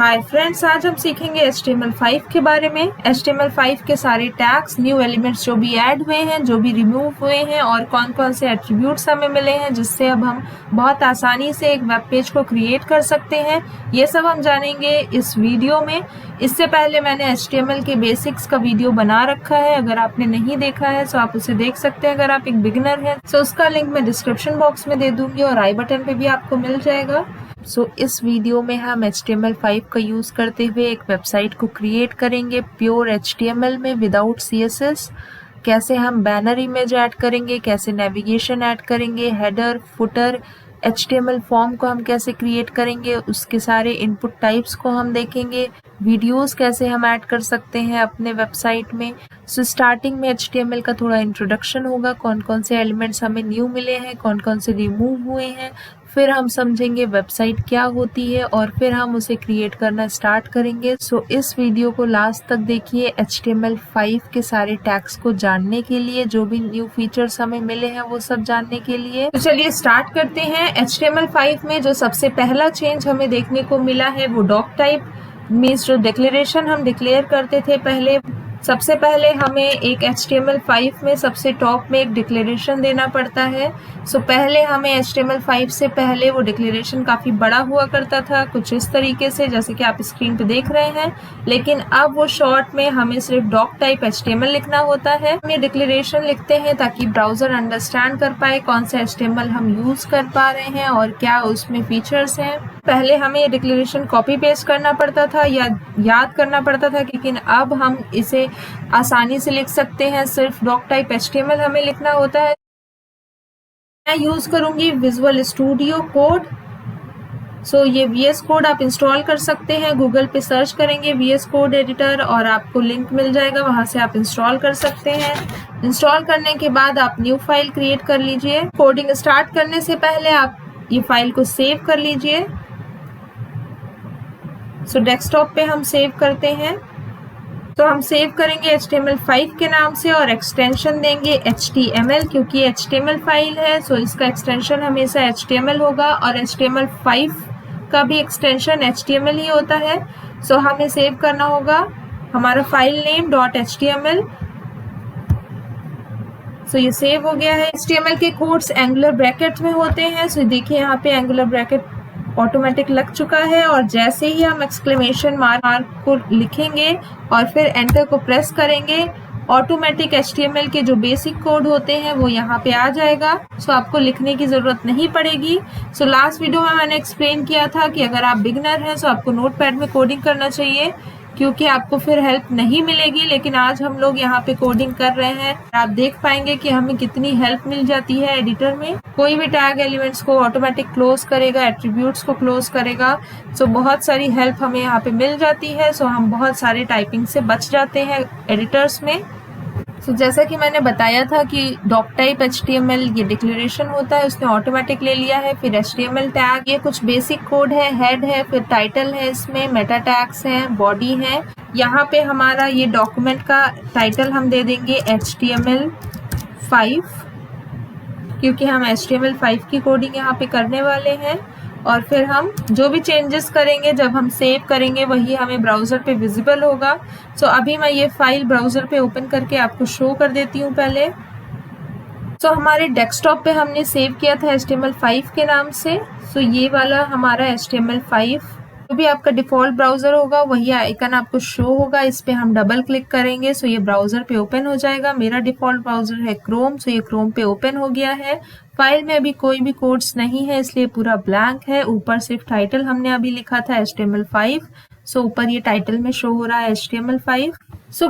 Hi friends, आज हम सीखेंगे HTML5 के बारे में। HTML5 के सारे टैग्स, न्यू एलिमेंट्स जो भी ऐड हुए हैं, जो भी रिमूव हुए हैं और कौन कौन से एट्रीब्यूट्स हमें मिले हैं जिससे अब हम बहुत आसानी से एक वेब पेज को क्रिएट कर सकते हैं। ये सब हम जानेंगे इस वीडियो में। इससे पहले मैंने HTML के बेसिक्स का वीडियो बना रखा है, अगर आपने नहीं देखा है तो आप उसे देख सकते हैं अगर आप एक बिगिनर हैं। तो उसका लिंक मैं डिस्क्रिप्शन बॉक्स में दे दूंगी और आई बटन पे भी आपको मिल जाएगा। इस वीडियो में हम HTML5 का यूज करते हुए एक वेबसाइट को क्रिएट करेंगे प्योर HTML में विदाउट CSS। कैसे हम बैनर इमेज ऐड करेंगे, कैसे नेविगेशन ऐड करेंगे, हेडर, फुटर, HTML फॉर्म को हम कैसे क्रिएट करेंगे, उसके सारे इनपुट टाइप्स को हम देखेंगे। वीडियोस कैसे हम ऐड कर सकते हैं अपने वेबसाइट में। स्टार्टिंग में HTML का थोड़ा इंट्रोडक्शन होगा, कौन कौन से एलिमेंट्स हमें न्यू मिले हैं, कौन कौन से रिमूव हुए हैं। फिर हम समझेंगे वेबसाइट क्या होती है और फिर हम उसे क्रिएट करना स्टार्ट करेंगे। इस वीडियो को लास्ट तक देखिए HTML5 के सारे टैग्स को जानने के लिए, जो भी न्यू फीचर्स हमें मिले हैं वो सब जानने के लिए। तो चलिए स्टार्ट करते हैं। HTML5 में जो सबसे पहला चेंज हमें देखने को मिला है वो डॉक टाइप मीन्स जो डिक्लेरेशन हम डिक्लेयर करते थे पहले। सबसे पहले हमें एक HTML5 में सबसे टॉप में एक डिक्लेरेशन देना पड़ता है। पहले हमें HTML5 से पहले वो डिक्लेरेशन काफ़ी बड़ा हुआ करता था, कुछ इस तरीके से जैसे कि आप स्क्रीन पे देख रहे हैं। लेकिन अब वो शॉर्ट में हमें सिर्फ डॉक टाइप HTML लिखना होता है। हम ये डिक्लेरेशन लिखते हैं ताकि ब्राउज़र अंडरस्टैंड कर पाए कौन सा HTML हम यूज़ कर पा रहे हैं और क्या उसमें फीचर्स हैं। पहले हमें ये डिक्लेरेशन कॉपी पेस्ट करना पड़ता था या याद करना पड़ता था, लेकिन अब हम इसे आसानी से लिख सकते हैं। सिर्फ डॉक टाइप HTML हमें लिखना होता है। मैं यूज करूंगी विजुअल स्टूडियो कोड। ये VS कोड आप इंस्टॉल कर सकते हैं। गूगल पे सर्च करेंगे VS कोड एडिटर और आपको लिंक मिल जाएगा, वहां से आप इंस्टॉल कर सकते हैं। इंस्टॉल करने के बाद आप न्यू फाइल क्रिएट कर लीजिए। कोडिंग स्टार्ट करने से पहले आप ये फाइल को सेव कर लीजिए। डेस्कटॉप पे हम सेव करते हैं। हम सेव करेंगे HTML5 के नाम से और एक्सटेंशन देंगे HTML, क्योंकि HTML फाइल है इसका एक्सटेंशन हमेशा HTML होगा और HTML5 का भी एक्सटेंशन HTML ही होता है। हमें सेव करना होगा हमारा फाइल नेम .html। ये सेव हो गया है। HTML के कोड्स एंगुलर ब्रैकेट में होते हैं। देखिए यहाँ पे एंगुलर ब्रैकेट ऑटोमेटिक लग चुका है और जैसे ही हम एक्सक्लेमेशन मार्क को लिखेंगे और फिर एंटर को प्रेस करेंगे, ऑटोमेटिक HTML के जो बेसिक कोड होते हैं वो यहाँ पे आ जाएगा। आपको लिखने की जरूरत नहीं पड़ेगी। लास्ट वीडियो में मैंने एक्सप्लेन किया था कि अगर आप बिगनर हैं तो आपको नोटपैड में कोडिंग करना चाहिए, क्योंकि आपको फिर हेल्प नहीं मिलेगी। लेकिन आज हम लोग यहाँ पे कोडिंग कर रहे हैं, आप देख पाएंगे कि हमें कितनी हेल्प मिल जाती है एडिटर में। कोई भी टैग एलिमेंट्स को ऑटोमेटिक क्लोज करेगा, एट्रीब्यूट्स को क्लोज करेगा। बहुत सारी हेल्प हमें यहाँ पे मिल जाती है। हम बहुत सारे टाइपिंग से बच जाते हैं एडिटर्स में। जैसा कि मैंने बताया था कि डॉक टाइप HTML ये डिक्लेरेशन होता है, उसने ऑटोमेटिक ले लिया है। फिर HTML टैग, ये कुछ बेसिक कोड है, हेड है, फिर टाइटल है, इसमें मेटा टैग्स हैं, बॉडी है। यहाँ पे हमारा ये डॉक्यूमेंट का टाइटल हम दे देंगे HTML5, क्योंकि हम HTML5 की कोडिंग यहाँ पे करने वाले हैं। और फिर हम जो भी चेंजेस करेंगे जब हम सेव करेंगे वही हमें ब्राउज़र पे विजिबल होगा। अभी मैं ये फाइल ब्राउज़र पे ओपन करके आपको शो कर देती हूँ पहले। हमारे डेस्कटॉप पे हमने सेव किया था HTML5 के नाम से। ये वाला हमारा HTML5, जो भी आपका डिफ़ॉल्ट ब्राउज़र होगा वही आइकन आपको शो होगा। इस पे हम डबल क्लिक करेंगे ये ब्राउज़र पे ओपन हो जाएगा। मेरा डिफ़ॉल्ट ब्राउज़र है क्रोम, ये क्रोम पे ओपन हो गया है। फाइल में अभी कोई भी कोड्स नहीं है, इसलिए पूरा ब्लैंक है। ऊपर सिर्फ टाइटल हमने अभी लिखा था HTML5। ऊपर ये टाइटल में शो हो रहा है HTML5।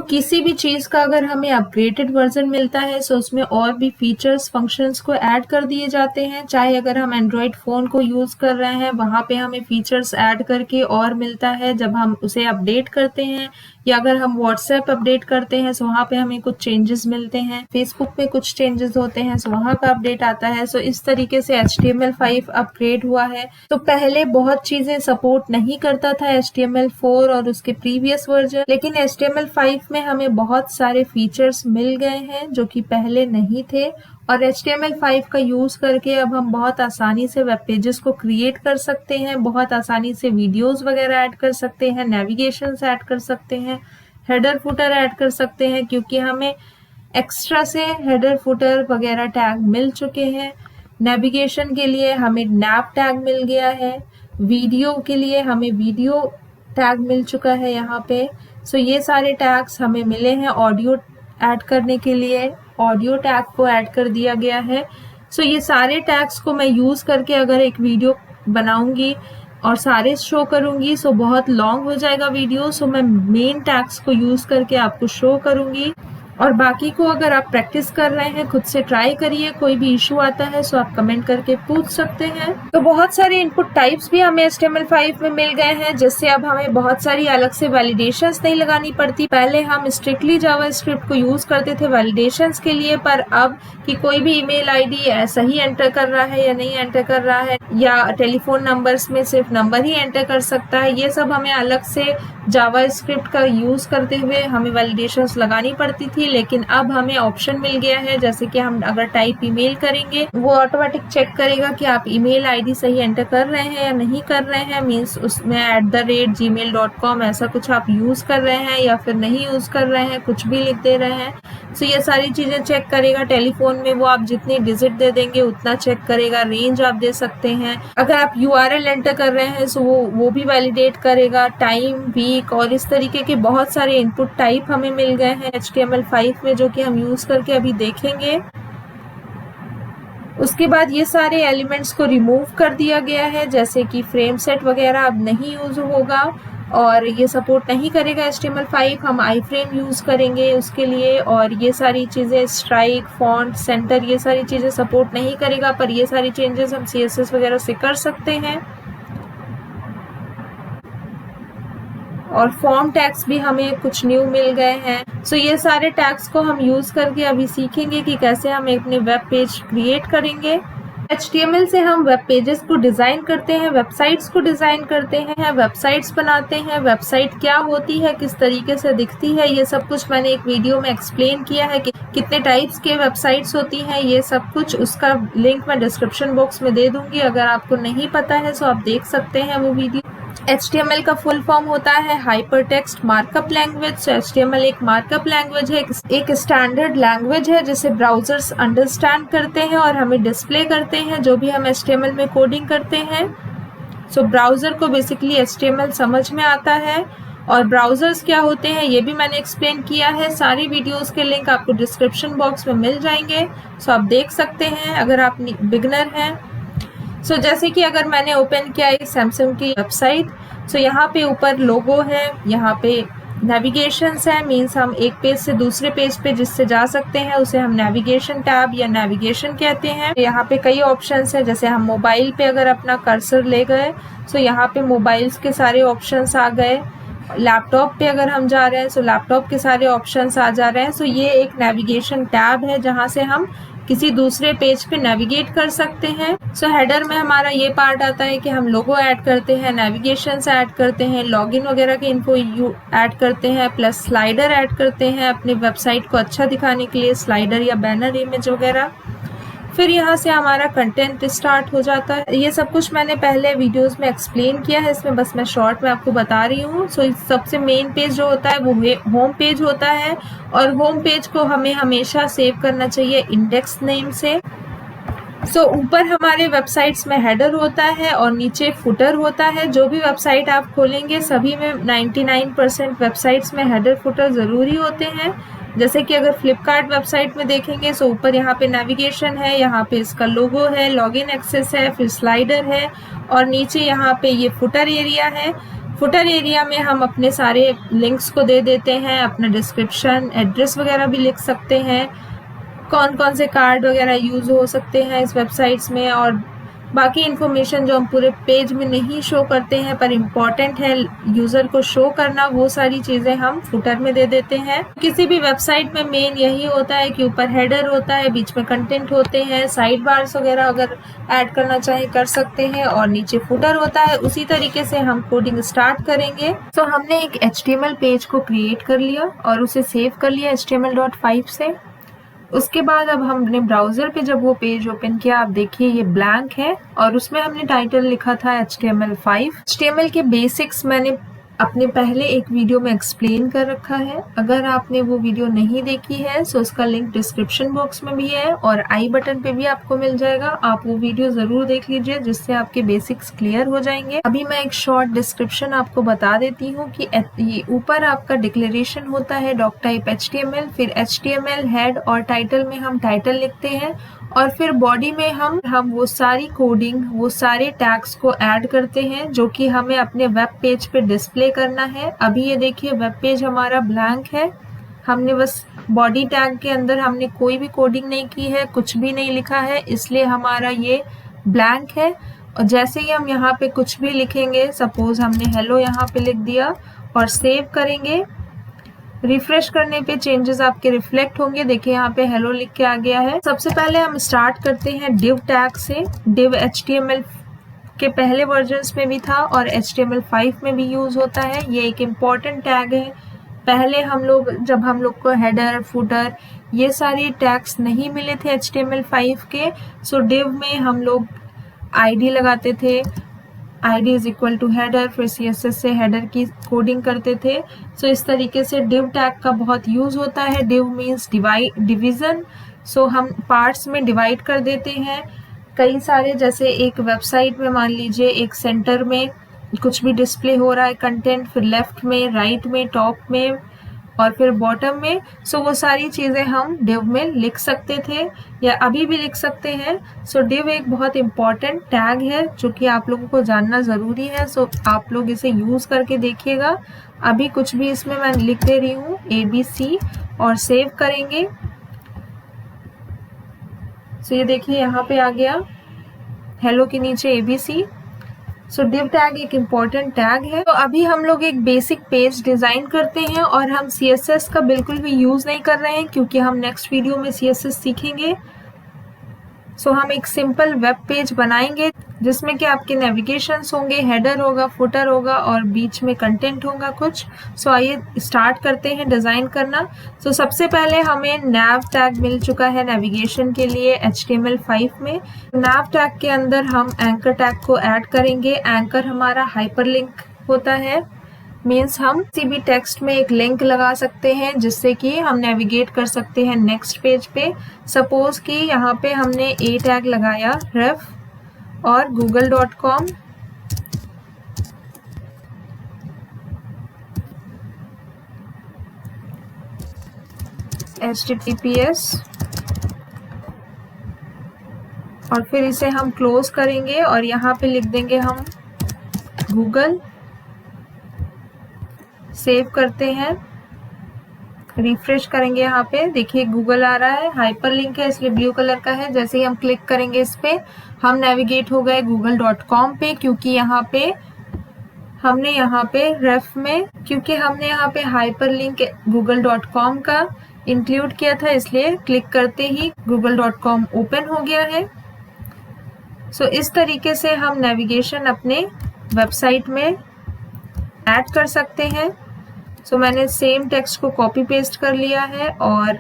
किसी भी चीज़ का अगर हमें अपग्रेडेड वर्जन मिलता है उसमें और भी फीचर्स, फंक्शंस को ऐड कर दिए जाते हैं। चाहे अगर हम एंड्रॉयड फ़ोन को यूज़ कर रहे हैं, वहाँ पे हमें फीचर्स ऐड करके और मिलता है जब हम उसे अपडेट करते हैं, या अगर हम व्हाट्सएप अपडेट करते हैं वहाँ पे हमें कुछ चेंजेस मिलते हैं। फेसबुक में कुछ चेंजेस होते हैं वहाँ का अपडेट आता है। इस तरीके से HTML5 अपग्रेड हुआ है। पहले बहुत चीज़ें सपोर्ट नहीं करता था HTML4 और उसके प्रीवियस वर्जन, लेकिन HTML5 में हमें बहुत सारे फीचर्स मिल गए हैं जो कि पहले नहीं थे और HTML5 का यूज़ करके अब हम बहुत आसानी से वेब पेजेस को क्रिएट कर सकते हैं, बहुत आसानी से वीडियोस वगैरह ऐड कर सकते हैं, नेविगेशंस ऐड कर सकते हैं, हेडर फुटर ऐड कर सकते हैं, क्योंकि हमें एक्स्ट्रा से हेडर फुटर वगैरह टैग मिल चुके हैं। नेविगेशन के लिए हमें नैव टैग मिल गया है, वीडियो के लिए हमें वीडियो टैग मिल चुका है यहाँ पे। सो ये सारे टैग्स हमें मिले हैं। ऑडियो ऐड करने के लिए ऑडियो टैग को ऐड कर दिया गया है। सो ये सारे टैग्स को मैं यूज़ करके अगर एक वीडियो बनाऊंगी और सारे शो करूंगी सो बहुत लॉन्ग हो जाएगा वीडियो। सो मैं मेन टैग्स को यूज़ करके आपको शो करूंगी, और बाकी को अगर आप प्रैक्टिस कर रहे हैं खुद से ट्राई करिए। कोई भी इशू आता है सो आप कमेंट करके पूछ सकते हैं। तो बहुत सारे इनपुट टाइप्स भी हमें HTML5 में मिल गए हैं, जिससे अब हमें बहुत सारी अलग से वैलिडेशंस नहीं लगानी पड़ती। पहले हम स्ट्रिक्टली जावास्क्रिप्ट को यूज करते थे वैलिडेशंस के लिए, पर अब कि कोई भी ईमेल आईडी सही एंटर कर रहा है या नहीं एंटर कर रहा है, या टेलीफोन नंबर्स में सिर्फ नंबर ही एंटर कर सकता है, ये सब हमें अलग से जावास्क्रिप्ट का यूज करते हुए हमें वैलिडेशंस लगानी पड़ती थी। लेकिन अब हमें ऑप्शन मिल गया है, जैसे कि हम अगर टाइप ईमेल करेंगे वो ऑटोमेटिक चेक करेगा कि आप ईमेल आईडी सही एंटर कर रहे हैं या नहीं कर रहे हैं। मींस उसमें @gmail.com ऐसा कुछ आप यूज कर रहे हैं या फिर नहीं यूज कर रहे हैं, कुछ भी लिख दे रहे हैं। सो ये सारी चीजें चेक करेगा। टेलीफोन में वो आप जितनी डिजिट दे देंगे उतना चेक करेगा। रेंज आप दे सकते हैं। अगर आप URL एंटर कर रहे हैं सो वो भी वैलिडेट करेगा। टाइम, वीक और इस तरीके के बहुत सारे इनपुट टाइप हमें मिल गए हैं HTML5 में, जो कि हम यूज करके अभी देखेंगे। उसके बाद ये सारे एलिमेंट्स को रिमूव कर दिया गया है, जैसे कि फ्रेम सेट वगैरह अब नहीं यूज होगा और ये सपोर्ट नहीं करेगा HTML5। हम iframe यूज करेंगे उसके लिए, और ये सारी चीजें स्ट्राइक, फॉन्ट, सेंटर, ये सारी चीजें सपोर्ट नहीं करेगा, पर ये सारी चेंजेस हम CSS वगैरह से कर सकते हैं। और फॉर्म टैग्स भी हमें कुछ न्यू मिल गए हैं। सो ये सारे टैग्स को हम यूज करके अभी सीखेंगे कि कैसे हम अपने वेब पेज क्रिएट करेंगे। HTML से हम वेब पेजेस को डिजाइन करते हैं, वेबसाइट्स को डिजाइन करते हैं, वेबसाइट्स बनाते हैं। वेबसाइट क्या होती है, किस तरीके से दिखती है, ये सब कुछ मैंने एक वीडियो में एक्सप्लेन किया है कि कितने टाइप्स के वेबसाइट्स होती हैं। ये सब कुछ उसका लिंक मैं डिस्क्रिप्शन बॉक्स में दे दूंगी। अगर आपको नहीं पता है तो आप देख सकते हैं वो वीडियो। HTML का फुल फॉर्म होता है हाइपरटेक्स्ट मार्कअप लैंग्वेज। सो HTML एक मार्कअप लैंग्वेज है, एक स्टैंडर्ड लैंग्वेज है जिसे ब्राउजर्स अंडरस्टैंड करते हैं और हमें डिस्प्ले करते हैं जो भी हम HTML में कोडिंग करते हैं। सो ब्राउजर को बेसिकली HTML समझ में आता है। और ब्राउजर्स क्या होते हैं ये भी मैंने एक्सप्लेन किया है। सारी वीडियोस के लिंक आपको डिस्क्रिप्शन बॉक्स में मिल जाएंगे, सो आप देख सकते हैं अगर आप बिगनर हैं। सो जैसे कि अगर मैंने ओपन किया है सैमसंग की वेबसाइट, सो यहाँ पे ऊपर लोगो है, यहाँ पे नेविगेशंस है, मीन्स हम एक पेज से दूसरे पेज पे जिससे जा सकते हैं उसे हम नेविगेशन टैब या नेविगेशन कहते हैं। यहाँ पे कई ऑप्शंस है, जैसे हम मोबाइल पे अगर अपना कर्सर ले गए सो यहाँ पे मोबाइल्स के सारे ऑप्शंस आ गए। लैपटॉप पे अगर हम जा रहे हैं सो लैपटॉप के सारे ऑप्शंस आ जा रहे हैं। सो ये एक नेविगेशन टैब है जहाँ से हम किसी दूसरे पेज पे नेविगेट कर सकते हैं। सो हेडर में हमारा ये पार्ट आता है कि हम लोगो ऐड करते हैं, नेविगेशंस ऐड करते हैं, लॉगिन वगैरह की इन्फो ऐड करते हैं, प्लस स्लाइडर ऐड करते हैं अपनी वेबसाइट को अच्छा दिखाने के लिए, स्लाइडर या बैनर इमेज वगैरह। फिर यहाँ से हमारा कंटेंट स्टार्ट हो जाता है। ये सब कुछ मैंने पहले वीडियोस में एक्सप्लेन किया है, इसमें बस मैं शॉर्ट में आपको बता रही हूँ। सो सबसे मेन पेज जो होता है वो होम पेज होता है, और होम पेज को हमें हमेशा सेव करना चाहिए इंडेक्स नेम से। सो ऊपर हमारे वेबसाइट्स में हेडर होता है और नीचे फुटर होता है। जो भी वेबसाइट आप खोलेंगे सभी में 99% वेबसाइट्स में हेडर फुटर ज़रूरी होते हैं। जैसे कि अगर फ्लिपकार्ट वेबसाइट में देखेंगे सो ऊपर यहाँ पे नेविगेशन है, यहाँ पे इसका लोगो है, लॉगिन एक्सेस है, फिर स्लाइडर है, और नीचे यहाँ पे ये फुटर एरिया है। फुटर एरिया में हम अपने सारे लिंक्स को दे देते हैं, अपना डिस्क्रिप्शन, एड्रेस वगैरह भी लिख सकते हैं, कौन कौन से कार्ड वगैरह यूज हो सकते हैं इस वेबसाइट्स में, और बाकी इन्फॉर्मेशन जो हम पूरे पेज में नहीं शो करते हैं पर इम्पॉर्टेंट है यूजर को शो करना, वो सारी चीजें हम फुटर में दे देते हैं। किसी भी वेबसाइट में मेन यही होता है कि ऊपर हेडर होता है, बीच में कंटेंट होते हैं, साइड बार्स वगैरह अगर ऐड करना चाहे कर सकते हैं, और नीचे फुटर होता है। उसी तरीके से हम कोडिंग स्टार्ट करेंगे। तो हमने एक HTML पेज को क्रिएट कर लिया और उसे सेव कर लिया HTML.5 से। उसके बाद अब हमने ब्राउज़र पे जब वो पेज ओपन किया, आप देखिए ये ब्लैंक है और उसमें हमने टाइटल लिखा था HTML5। HTML के बेसिक्स मैंने अपने पहले एक वीडियो में एक्सप्लेन कर रखा है। अगर आपने वो वीडियो नहीं देखी है तो उसका लिंक डिस्क्रिप्शन बॉक्स में भी है और आई बटन पे भी आपको मिल जाएगा। आप वो वीडियो ज़रूर देख लीजिए जिससे आपके बेसिक्स क्लियर हो जाएंगे। अभी मैं एक शॉर्ट डिस्क्रिप्शन आपको बता देती हूँ कि ये ऊपर आपका डिक्लेरेशन होता है डॉक टाइप HTML, फिर HTML हेड और टाइटल में हम टाइटल लिखते हैं और फिर बॉडी में हम वो सारी कोडिंग, वो सारे टैग्स को ऐड करते हैं जो कि हमें अपने वेब पेज पे डिस्प्ले करना है। अभी ये देखिए वेब पेज हमारा ब्लैंक है, हमने बस बॉडी टैग के अंदर हमने कोई भी कोडिंग नहीं की है, कुछ भी नहीं लिखा है, इसलिए हमारा ये ब्लैंक है। और जैसे ही हम यहाँ पे कुछ भी लिखेंगे, सपोज हमने हेलो यहाँ पे लिख दिया और सेव करेंगे, रिफ्रेश करने पे चेंजेस आपके रिफ्लेक्ट होंगे। देखिए यहाँ पे हेलो लिख के आ गया है। सबसे पहले हम स्टार्ट करते हैं div टैग से। div HTML के पहले वर्जन्स में भी था और HTML5 में भी यूज होता है। ये एक इम्पॉर्टेंट टैग है। पहले जब हम लोग को हेडर, फुटर ये सारे टैग्स नहीं मिले थे HTML5 के, सो div में हम लोग ID लगाते थे, ID is equal to header, फिर CSS से हेडर की कोडिंग करते थे। सो इस तरीके से div टैग का बहुत यूज होता है। div मीन्स डिवीजन, सो हम पार्ट्स में डिवाइड कर देते हैं कई सारे। जैसे एक वेबसाइट में मान लीजिए एक सेंटर में कुछ भी डिस्प्ले हो रहा है कंटेंट, फिर लेफ्ट में, राइट में, टॉप में और फिर बॉटम में, सो वो सारी चीज़ें हम div में लिख सकते थे या अभी भी लिख सकते हैं। सो div एक बहुत इम्पॉर्टेंट टैग है जो कि आप लोगों को जानना ज़रूरी है। सो आप लोग इसे यूज़ करके देखिएगा। अभी कुछ भी इसमें मैं लिख दे रही हूँ ABC और सेव करेंगे। सो ये देखिए यहाँ पे आ गया हेलो के नीचे ABC। सो div टैग एक इम्पॉर्टेंट टैग है। तो अभी हम लोग एक बेसिक पेज डिज़ाइन करते हैं और हम CSS का बिल्कुल भी यूज़ नहीं कर रहे हैं क्योंकि हम नेक्स्ट वीडियो में CSS सीखेंगे। सो हम एक सिंपल वेब पेज बनाएंगे जिसमें कि आपके नेविगेशंस होंगे, हेडर होगा, फुटर होगा और बीच में कंटेंट होगा कुछ। सो आइए स्टार्ट करते हैं डिज़ाइन करना। सो सबसे पहले हमें nav टैग मिल चुका है नेविगेशन के लिए HTML5 में। nav टैग के अंदर हम एंकर टैग को ऐड करेंगे। एंकर हमारा हाइपरलिंक होता है, मीन्स हम किसी भी टेक्स्ट में एक लिंक लगा सकते हैं जिससे कि हम नेविगेट कर सकते हैं नेक्स्ट पेज पे। सपोज कि यहाँ पे हमने ए टैग लगाया रेफ और google.com, HTTPS और फिर इसे हम क्लोज करेंगे और यहाँ पे लिख देंगे हम गूगल। सेव करते हैं, रिफ्रेश करेंगे, यहाँ पे देखिए गूगल आ रहा है, हाइपरलिंक है इसलिए ब्लू कलर का है। जैसे ही हम क्लिक करेंगे इस पे हम नेविगेट हो गए google.com पे, क्योंकि यहाँ पे हाइपरलिंक google.com का इंक्लूड किया था, इसलिए क्लिक करते ही google.com ओपन हो गया है। सो इस तरीके से हम नेविगेशन अपने वेबसाइट में ऐड कर सकते हैं। सो मैंने सेम टेक्स्ट को कॉपी पेस्ट कर लिया है और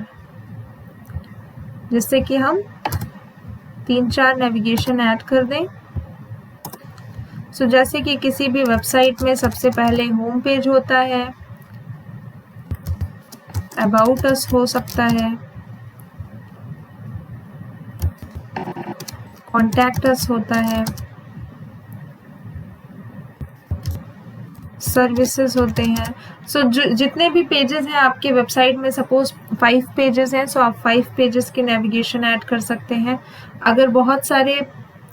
जिससे कि हम 3-4 नेविगेशन ऐड कर दें। सो जैसे कि किसी भी वेबसाइट में सबसे पहले होम पेज होता है, अबाउट अस हो सकता है, कॉन्टैक्ट अस होता है, सर्विसेज होते हैं। सो जितने भी पेजेस हैं आपके वेबसाइट में, सपोज 5 पेजेस हैं, सो आप 5 पेजेस की नेविगेशन ऐड कर सकते हैं। अगर बहुत सारे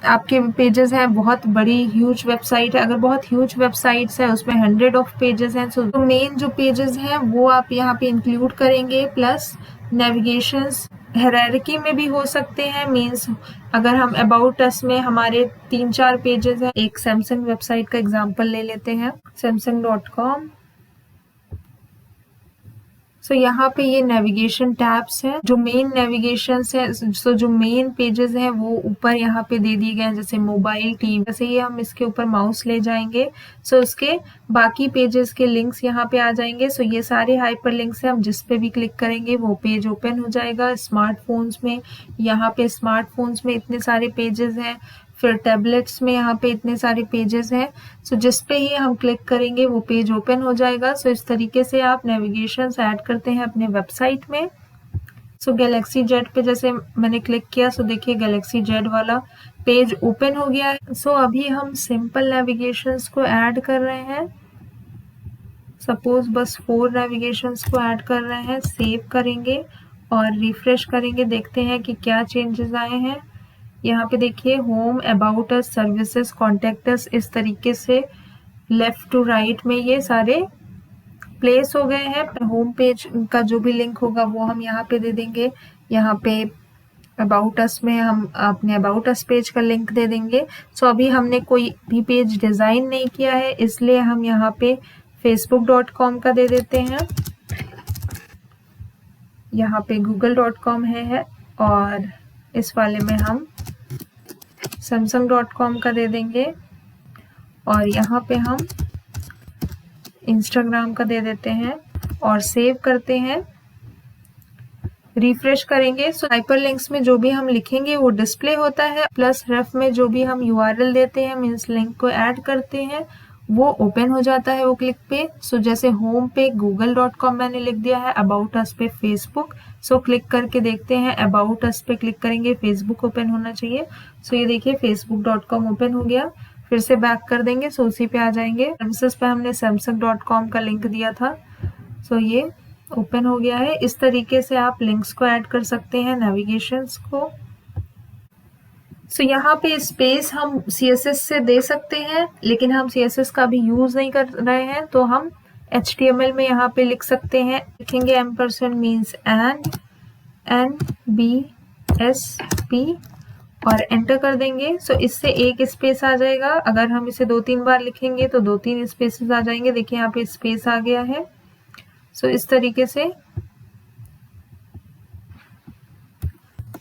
आपके पेजेस हैं, बहुत बड़ी ह्यूज वेबसाइट है, अगर बहुत ह्यूज वेबसाइट्स है उसमें 100 ऑफ पेजेस हैं, सो मेन जो पेजेस हैं वो आप यहाँ पे इंक्लूड करेंगे। प्लस नेविगेशंस हायरार्की में भी हो सकते हैं, मींस अगर हम अबाउट अस में हमारे 3-4 पेजेस हैं, एक सैमसंग वेबसाइट का एग्जांपल ले लेते हैं, samsung.com। सो यहाँ पे ये नेविगेशन टैब्स हैं, जो मेन नेविगेशन है। सो जो मेन पेजेस हैं वो ऊपर यहाँ पे दे दिए गए हैं, जैसे मोबाइल, टीवी। जैसे ये हम इसके ऊपर माउस ले जाएंगे सो उसके बाकी पेजेस के लिंक्स यहाँ पे आ जाएंगे। सो ये सारे हाइपर लिंक्स हैं, हम जिस पे भी क्लिक करेंगे वो पेज ओपन हो जाएगा। स्मार्टफोन्स में यहाँ पे स्मार्टफोन्स में इतने सारे पेजेस हैं, फिर टैबलेट्स में यहाँ पे इतने सारे पेजेस हैं। सो जिस पे ही हम क्लिक करेंगे वो पेज ओपन हो जाएगा। सो इस तरीके से आप नेविगेशन ऐड करते हैं अपने वेबसाइट में। सो गैलेक्सी जेड पे जैसे मैंने क्लिक किया, सो देखिए गैलेक्सी जेड वाला पेज ओपन हो गया है। सो अभी हम सिंपल नेविगेशंस को ऐड कर रहे हैं। सपोज बस 4 नेविगेशंस को ऐड कर रहे हैं। सेव करेंगे और रिफ्रेश करेंगे, देखते हैं कि क्या चेंजेस आए हैं। यहाँ पे देखिए home, about us, services, contact us, इस तरीके से लेफ्ट टू राइट में ये सारे प्लेस हो गए हैं। होम पेज का जो भी लिंक होगा वो हम यहाँ पे दे देंगे। यहाँ पे अबाउट अस में हम अपने अबाउट अस पेज का लिंक दे देंगे। सो अभी हमने कोई भी पेज डिज़ाइन नहीं किया है, इसलिए हम यहाँ पे facebook.com का दे देते हैं। यहाँ पे google.com है और इस वाले में हम samsung.com का दे देंगे और यहाँ पे हम इंस्टाग्राम का दे देते हैं और सेव करते हैं। रिफ्रेश करेंगे। सो हाइपरलिंक्स में जो भी हम लिखेंगे वो डिस्प्ले होता है, प्लस रेफ में जो भी हम यूआरएल देते हैं, मीन्स लिंक को ऐड करते हैं, वो ओपन हो जाता है वो क्लिक पे। सो जैसे होम पे google.com मैंने लिख दिया है, अबाउट अस पे फेसबुक। सो क्लिक करके देखते हैं, अबाउट अस पे क्लिक करेंगे, फेसबुक ओपन होना चाहिए। सो ये देखिए facebook.com ओपन हो गया। फिर से बैक कर देंगे, सो उसी पे आ जाएंगे। सर्विसेज पे हमने samsung.com का लिंक दिया था, सो ये ओपन हो गया है। इस तरीके से आप लिंक्स को ऐड कर सकते हैं, नेविगेशंस को। सो यहाँ पे स्पेस हम CSS से दे सकते हैं, लेकिन हम CSS का भी यूज नहीं कर रहे हैं, तो हम HTML में यहाँ पे लिख सकते हैं। लिखेंगे एम्परसेंड मीन्स एंड NBSP और एंटर कर देंगे। सो इससे एक स्पेस आ जाएगा। अगर हम इसे 2-3 बार लिखेंगे तो 2-3 स्पेसेस आ जाएंगे। देखिए यहाँ पे स्पेस आ गया है। सो इस तरीके से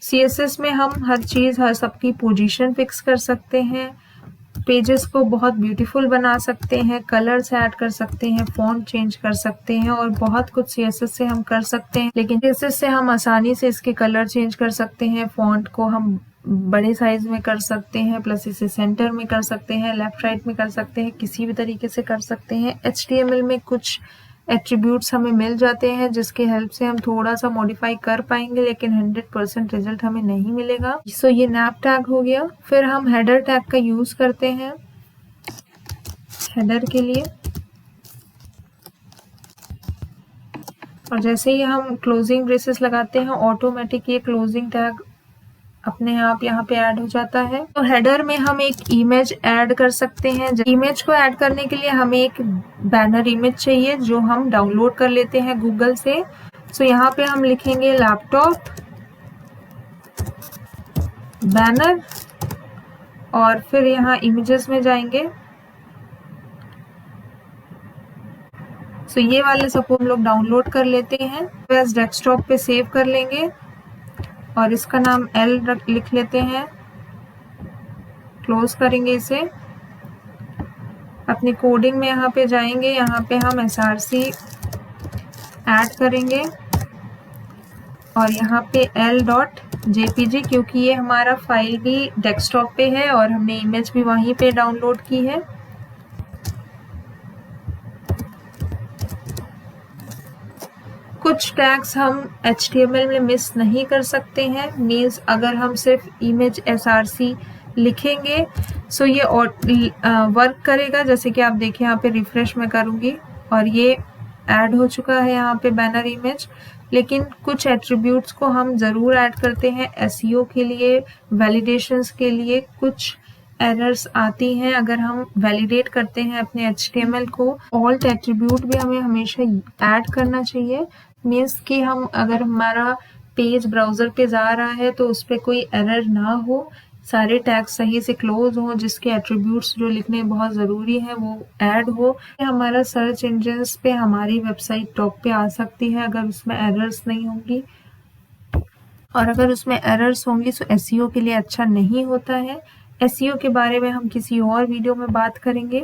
CSS में हम हर चीज़, हर सबकी पोजीशन फिक्स कर सकते हैं, पेजेस को बहुत ब्यूटीफुल बना सकते हैं, कलर्स ऐड कर सकते हैं, फॉन्ट चेंज कर सकते हैं और बहुत कुछ CSS से हम कर सकते हैं। लेकिन CSS से हम आसानी से इसके कलर चेंज कर सकते हैं, फॉन्ट को हम बड़े साइज में कर सकते हैं, प्लस इसे सेंटर में कर सकते हैं, लेफ्ट राइट में कर सकते हैं, किसी भी तरीके से कर सकते हैं। HTML में कुछ एट्रीब्यूट्स हमें मिल जाते हैं जिसके हेल्प से हम थोड़ा सा मॉडिफाई कर पाएंगे, लेकिन 100% रिजल्ट हमें नहीं मिलेगा। सो ये नैप टैग हो गया। फिर हम हेडर टैग का यूज करते हैं हेडर के लिए, और जैसे ही हम क्लोजिंग ब्रेसेस लगाते हैं ऑटोमेटिक ये क्लोजिंग टैग अपने आप यहाँ पे ऐड हो जाता है। तो हेडर में हम एक इमेज ऐड कर सकते हैं। इमेज को ऐड करने के लिए हमें एक बैनर इमेज चाहिए जो हम डाउनलोड कर लेते हैं गूगल से। सो यहाँ पे हम लिखेंगे लैपटॉप बैनर और फिर यहाँ इमेजेस में जाएंगे। सो ये वाले सपोज हम लोग डाउनलोड कर लेते हैं, बस डेस्कटॉप पे सेव कर लेंगे और इसका नाम L लिख लेते हैं। क्लोज करेंगे इसे। अपनी कोडिंग में यहाँ पे जाएंगे, यहाँ पे हम src ऐड करेंगे और यहाँ पे l.jpg, क्योंकि ये हमारा फाइल भी डेस्कटॉप पे है और हमने इमेज भी वहीं पे डाउनलोड की है। कुछ टैग्स हम HTML में मिस नहीं कर सकते हैं, मीन्स अगर हम सिर्फ इमेज src लिखेंगे सो ये वर्क करेगा। जैसे कि आप देखें यहाँ पे रिफ्रेश में करूँगी और ये ऐड हो चुका है यहाँ पे बैनर इमेज। लेकिन कुछ एट्रीब्यूट्स को हम ज़रूर ऐड करते हैं SEO के लिए, वैलिडेशंस के लिए। कुछ एरर्स आती हैं अगर हम वैलिडेट करते हैं अपने HTML को। ऑल्ट एट्रीब्यूट भी हमें हमेशा ऐड करना चाहिए, मीन्स कि हम अगर हमारा पेज ब्राउज़र पे जा रहा है तो उस पर कोई एरर ना हो। सारे टैग्स सही से क्लोज हो, जिसके एट्रीब्यूट्स जो लिखने बहुत ज़रूरी है वो ऐड हो। हमारा सर्च इंजन्स पे हमारी वेबसाइट टॉप पे आ सकती है अगर उसमें एरर्स नहीं होंगी, और अगर उसमें एरर्स होंगी तो एसईओ के लिए अच्छा नहीं होता है। एसईओ के बारे में हम किसी और वीडियो में बात करेंगे।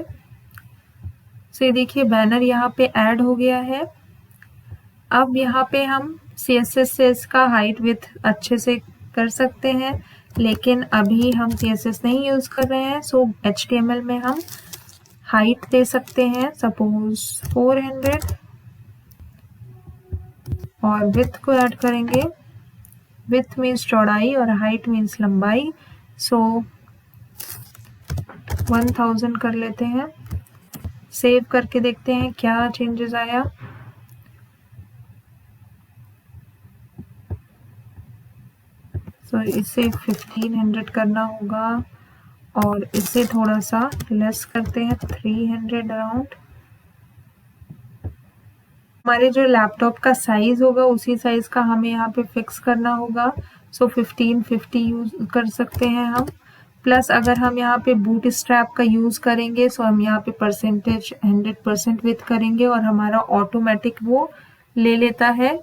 तो ये देखिए बैनर यहाँ पे ऐड हो गया है। अब यहाँ पे हम CSS से इसका हाइट विड्थ अच्छे से कर सकते हैं, लेकिन अभी हम CSS नहीं यूज़ कर रहे हैं, सो HTML में हम हाइट दे सकते हैं, सपोज 400, और विड्थ को ऐड करेंगे। विड्थ मीन्स चौड़ाई और हाइट मीन्स लंबाई, सो 1000 कर लेते हैं। सेव करके देखते हैं क्या चेंजेस आया। तो इसे 1500 करना होगा और इसे थोड़ा सा लेस करते हैं, 300 अराउंड। हमारे जो लैपटॉप का साइज होगा उसी साइज का हमें यहाँ पे फिक्स करना होगा, सो 1550 यूज कर सकते हैं हम। प्लस अगर हम यहाँ पे बूट स्ट्रैप का यूज करेंगे सो हम यहाँ पे परसेंटेज 100% विथ करेंगे और हमारा ऑटोमेटिक वो ले लेता है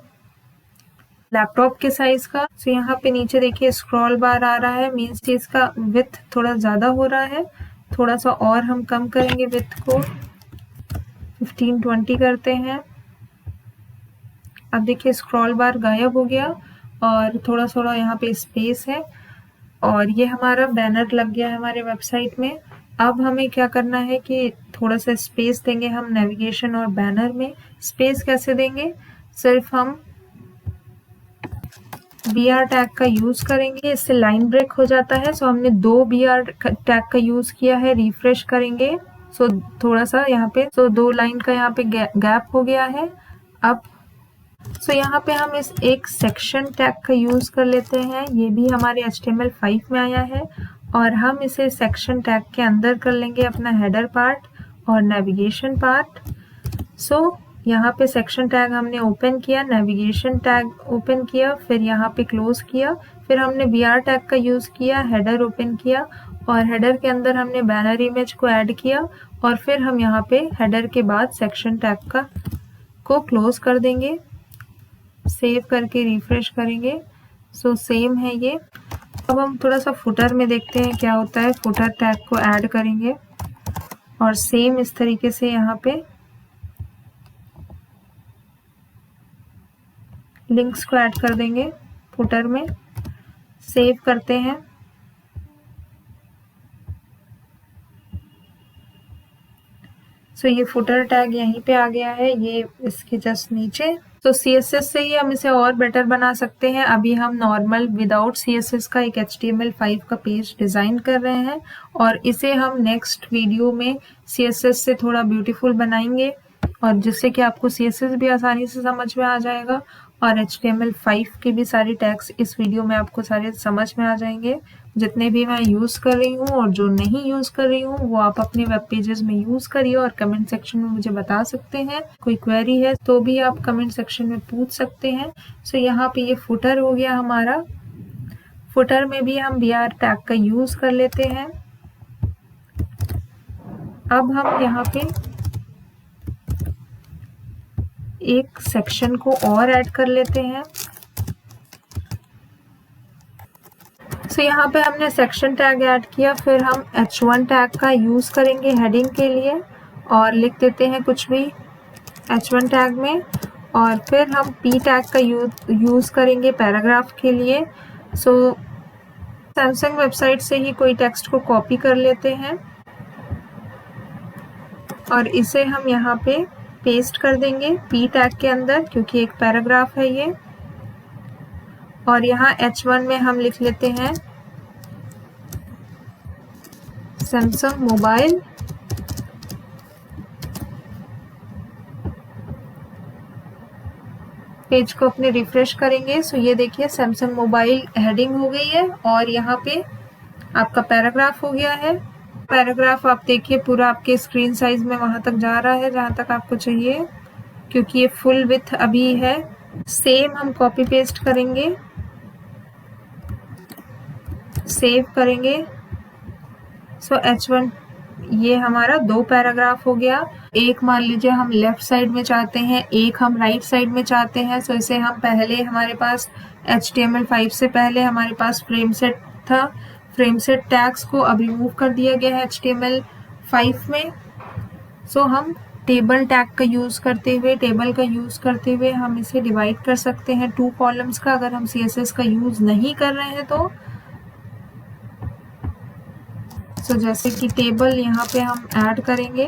लैपटॉप के साइज का। तो यहाँ पे नीचे देखिए स्क्रॉल बार आ रहा है, मीन्स कि इसका विड्थ थोड़ा ज़्यादा हो रहा है। थोड़ा सा और हम कम करेंगे विड्थ को, 1520 करते हैं। अब देखिए स्क्रॉल बार गायब हो गया और थोड़ा थोड़ा यहाँ पे स्पेस है, और ये हमारा बैनर लग गया है हमारे वेबसाइट में। अब हमें क्या करना है कि थोड़ा सा स्पेस देंगे हम नेविगेशन और बैनर में। स्पेस कैसे देंगे, सिर्फ हम BR टैग का यूज करेंगे, इससे लाइन ब्रेक हो जाता है। सो हमने 2 BR टैग का यूज किया है, रिफ्रेश करेंगे सो थोड़ा सा यहाँ पे 2 लाइन का यहाँ पे गैप हो गया है। अब सो यहाँ पे हम इस एक सेक्शन टैग का यूज कर लेते हैं, ये भी हमारे HTML5 में आया है, और हम इसे सेक्शन टैग के अंदर कर लेंगे अपना हेडर पार्ट और नेविगेशन पार्ट। सो यहाँ पे सेक्शन टैग हमने ओपन किया, नेविगेशन टैग ओपन किया, फिर यहाँ पे क्लोज किया, फिर हमने BR टैग का यूज किया, हेडर ओपन किया, और हेडर के अंदर हमने बैनर इमेज को ऐड किया, और फिर हम यहाँ पे हेडर के बाद सेक्शन टैग को क्लोज कर देंगे। सेव करके रिफ्रेश करेंगे, सो सेम है ये। अब हम थोड़ा सा फुटर में देखते हैं क्या होता है। फुटर टैग को ऐड करेंगे और सेम इस तरीके से यहाँ पे लिंक्स को ऐड कर देंगे फुटर में। सेव करते हैं, सो ये फुटर टैग यहीं पे आ गया है, ये इसके जस्ट नीचे। तो CSS से ही हम इसे और बेटर बना सकते हैं। अभी हम नॉर्मल विदाउट CSS का एक HTML5 का पेज डिज़ाइन कर रहे हैं, और इसे हम नेक्स्ट वीडियो में CSS से थोड़ा ब्यूटीफुल बनाएंगे, और जिससे कि आपको CSS भी आसानी से समझ में आ जाएगा, और HTML5 के भी सारे टैग्स इस वीडियो में आपको सारे समझ में आ जाएंगे, जितने भी मैं यूज़ कर रही हूँ। और जो नहीं यूज़ कर रही हूँ वो आप अपने वेब पेजेस में यूज़ करिए और कमेंट सेक्शन में मुझे बता सकते हैं। कोई क्वेरी है तो भी आप कमेंट सेक्शन में पूछ सकते हैं। सो यहाँ पे ये फुटर हो गया हमारा। फुटर में भी हम BR टैग का यूज़ कर लेते हैं। अब हम यहाँ पे एक सेक्शन को और ऐड कर लेते हैं। सो यहाँ पे हमने सेक्शन टैग ऐड किया, फिर हम H1 टैग का यूज़ करेंगे हेडिंग के लिए, और लिख देते हैं कुछ भी H1 टैग में, और फिर हम P टैग का यूज़ करेंगे पैराग्राफ के लिए। सो सैमसंग वेबसाइट से ही कोई टेक्स्ट को कॉपी कर लेते हैं और इसे हम यहाँ पे पेस्ट कर देंगे P टैग के अंदर, क्योंकि एक पैराग्राफ है ये। और यहाँ H1 में हम लिख लेते हैं सैमसंग मोबाइल। पेज को अपने रिफ्रेश करेंगे, सो ये देखिए सैमसंग मोबाइल हेडिंग हो गई है, और यहाँ पे आपका पैराग्राफ हो गया है। पैराग्राफ आप देखिए पूरा आपके स्क्रीन साइज में वहां तक जा रहा है जहां तक आपको चाहिए, क्योंकि ये फुल विड्थ अभी है। सेम हम कॉपी पेस्ट करेंगे सेव करेंगे। सो H1 ये हमारा 2 पैराग्राफ हो गया। एक मान लीजिए हम लेफ्ट साइड में चाहते हैं, एक हम राइट साइड में चाहते हैं। सो इसे हम पहले हमारे पास HTML5 से पहले हमारे पास फ्रेम सेट था, फ्रेम सेट टैग्स को अब रिमूव कर दिया गया है HTML5 में। सो हम टेबल टैग का यूज़ करते हुए, टेबल का यूज़ करते हुए हम इसे डिवाइड कर सकते हैं 2 कॉलम्स का, अगर हम CSS का यूज़ नहीं कर रहे हैं तो। सो जैसे कि टेबल यहाँ पे हम ऐड करेंगे,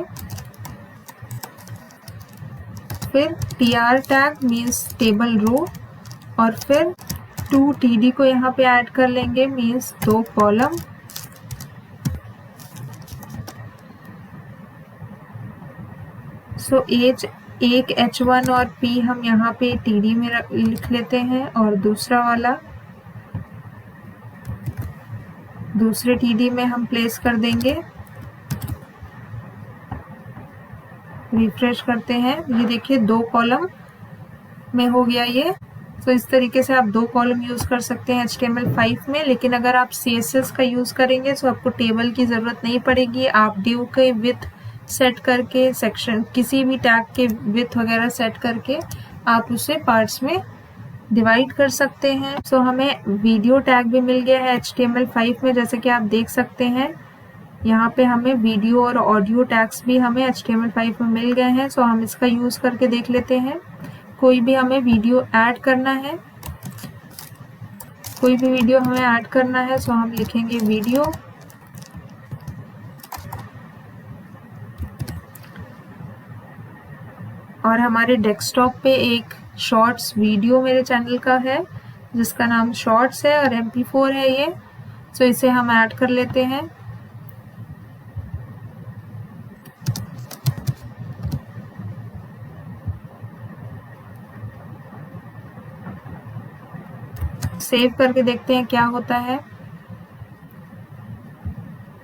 फिर TR tag means table row, और फिर 2 TD को यहाँ पे ऐड कर लेंगे मीन्स 2 कॉलम। सो एक H1 और P हम यहाँ पे TD में लिख लेते हैं, और दूसरा वाला दूसरे TD में हम प्लेस कर देंगे। रिफ्रेश करते हैं, ये देखिए 2 कॉलम में हो गया ये। तो इस तरीके से आप 2 कॉलम यूज़ कर सकते हैं HTML5 में। लेकिन अगर आप CSS का यूज़ करेंगे तो आपको टेबल की ज़रूरत नहीं पड़ेगी। आप div के विथ सेट करके, सेक्शन किसी भी टैग के विथ वगैरह सेट करके आप उसे पार्ट्स में डिवाइड कर सकते हैं। सो हमें वीडियो टैग भी मिल गया है HTML5 में, जैसे कि आप देख सकते हैं यहाँ पे हमें वीडियो और ऑडियो टैग्स भी हमें HTML5 में मिल गए हैं। सो हम इसका यूज़ करके देख लेते हैं। कोई भी हमें वीडियो ऐड करना है, कोई भी वीडियो हमें ऐड करना है, सो हम लिखेंगे वीडियो, और हमारे डेस्कटॉप पे एक शॉर्ट्स वीडियो मेरे चैनल का है जिसका नाम शॉर्ट्स है और MP4 है ये। सो इसे हम ऐड कर लेते हैं। सेव करके देखते हैं क्या होता है।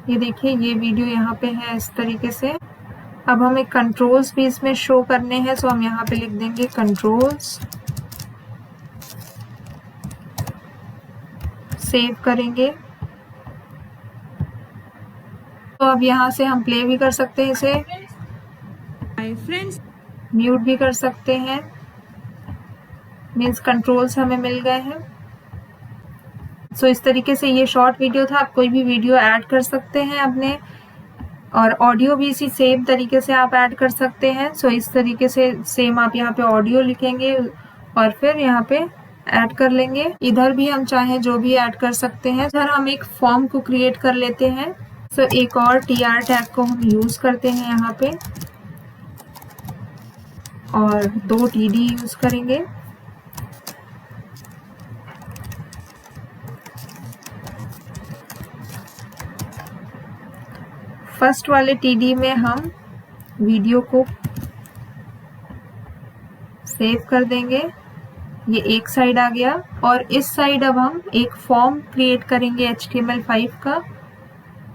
ये देखिए ये वीडियो यहाँ पे है इस तरीके से। अब हमें कंट्रोल्स भी इसमें शो करने हैं, सो हम यहाँ पे लिख देंगे कंट्रोल्स, सेव करेंगे। तो अब यहाँ से हम प्ले भी कर सकते हैं इसे, म्यूट भी कर सकते हैं, मीन्स कंट्रोल्स हमें मिल गए हैं। सो इस तरीके से ये शॉर्ट वीडियो था। आप कोई भी वीडियो ऐड कर सकते हैं अपने, और ऑडियो भी इसी सेम तरीके से आप ऐड कर सकते हैं। सो इस तरीके से सेम आप यहाँ पे ऑडियो लिखेंगे और फिर यहाँ पे ऐड कर लेंगे। इधर भी हम चाहें जो भी ऐड कर सकते हैं। इधर हम एक फॉर्म को क्रिएट कर लेते हैं। सो एक और TR टैग को हम यूज करते हैं यहाँ पे, और 2 TD यूज करेंगे। फर्स्ट वाले TD में हम वीडियो को सेव कर देंगे, ये एक साइड आ गया, और इस साइड अब हम एक फॉर्म क्रिएट करेंगे HTML5 का,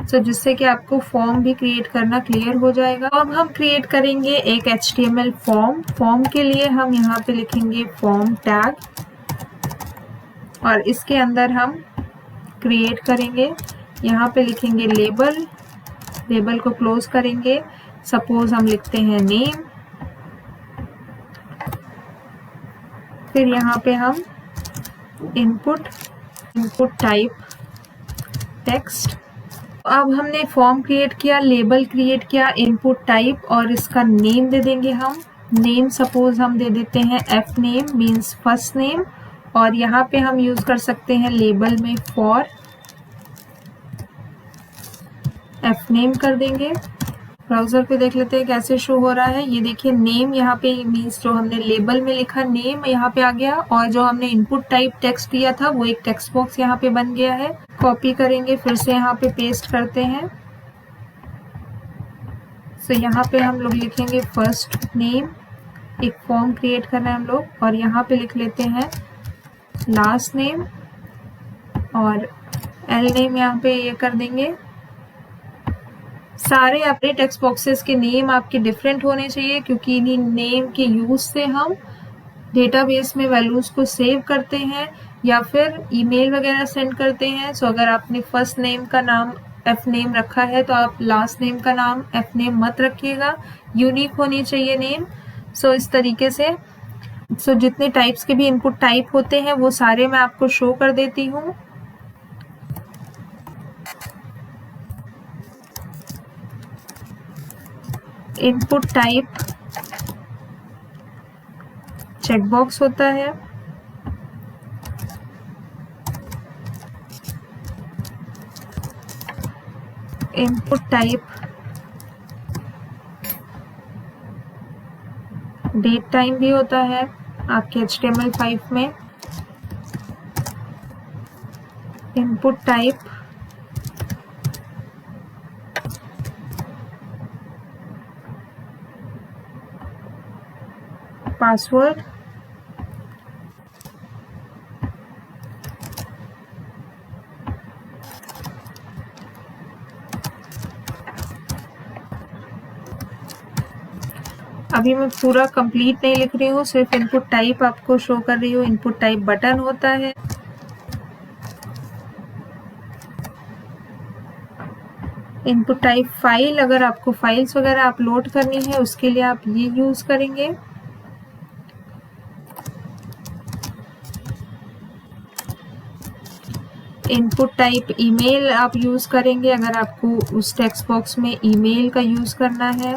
सो जिससे कि आपको फॉर्म भी क्रिएट करना क्लियर हो जाएगा। अब हम क्रिएट करेंगे एक HTML फॉर्म के लिए हम यहाँ पे लिखेंगे फॉर्म टैग, और इसके अंदर हम क्रिएट करेंगे, यहाँ पे लिखेंगे लेबल को क्लोज करेंगे। सपोज हम लिखते हैं नेम, फिर यहाँ पे हम इनपुट टाइप टेक्स्ट। अब हमने फॉर्म क्रिएट किया, लेबल क्रिएट किया, इनपुट टाइप, और इसका नेम दे देंगे हम। नेम सपोज हम दे देते हैं f name means first name, और यहाँ पे हम यूज कर सकते हैं लेबल में फॉर f नेम कर देंगे। ब्राउजर पे देख लेते हैं कैसे शो हो रहा है। ये देखिए नेम यहाँ पे मीन्स जो हमने लेबल में लिखा नेम यहाँ पे आ गया, और जो हमने इनपुट टाइप टेक्स्ट दिया था वो एक टेक्स्ट बॉक्स यहाँ पे बन गया है। कॉपी करेंगे, फिर से यहाँ पे पेस्ट करते हैं। सो यहाँ पे हम लोग लिखेंगे फर्स्ट नेम, एक फॉर्म क्रिएट करना है हम लोग, और यहाँ पे लिख लेते हैं लास्ट नेम, और एल नेम यहाँ पे ये कर देंगे। सारे अपने टेक्स्ट बॉक्सेस के नेम आपके डिफरेंट होने चाहिए, क्योंकि इन्हीं नेम के यूज से हम डेटाबेस में वैल्यूज को सेव करते हैं। या फिर ईमेल वगैरह सेंड करते हैं। सो अगर आपने फर्स्ट नेम का नाम एफ नेम रखा है तो आप लास्ट नेम का नाम एफ नेम मत रखिएगा, यूनिक होनी चाहिए नेम। सो इस तरीके से जितने टाइप्स के भी इनपुट टाइप होते हैं वो सारे मैं आपको शो कर देती हूँ। इनपुट टाइप चेकबॉक्स होता है, इनपुट टाइप डेट टाइम भी होता है आपके HTML5 में, इनपुट टाइप पासवर्ड, अभी मैं पूरा कंप्लीट नहीं लिख रही हूँ, सिर्फ इनपुट टाइप आपको शो कर रही हूँ। इनपुट टाइप बटन होता है, इनपुट टाइप फाइल, अगर आपको फाइल्स वगैरह अपलोड करनी है उसके लिए आप ये यूज करेंगे। इनपुट टाइप ईमेल आप यूज करेंगे अगर आपको उस टेक्स्ट बॉक्स में ईमेल का यूज करना है।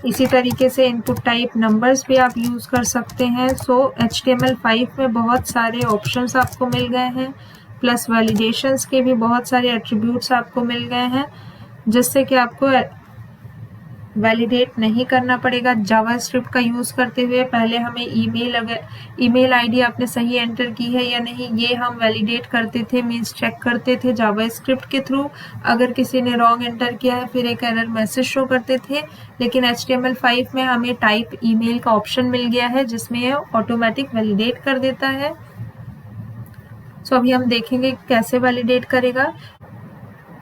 इसी तरीके से इनपुट टाइप नंबर्स भी आप यूज कर सकते हैं। HTML5 में बहुत सारे ऑप्शंस आपको मिल गए हैं, प्लस वैलिडेशंस के भी बहुत सारे एट्रीब्यूट्स आपको मिल गए हैं, जिससे कि आपको वैलिडेट नहीं करना पड़ेगा जावास्क्रिप्ट का यूज करते हुए। पहले हमें ईमेल आईडी आपने सही एंटर की है या नहीं ये हम वैलिडेट करते थे, मींस चेक करते थे जावास्क्रिप्ट के थ्रू। अगर किसी ने रॉन्ग एंटर किया है फिर एक एरर मैसेज शो करते थे, लेकिन HTML5 में हमें टाइप ईमेल का ऑप्शन मिल गया है जिसमें ये ऑटोमेटिक वैलिडेट कर देता है। अभी हम देखेंगे कैसे वैलिडेट करेगा।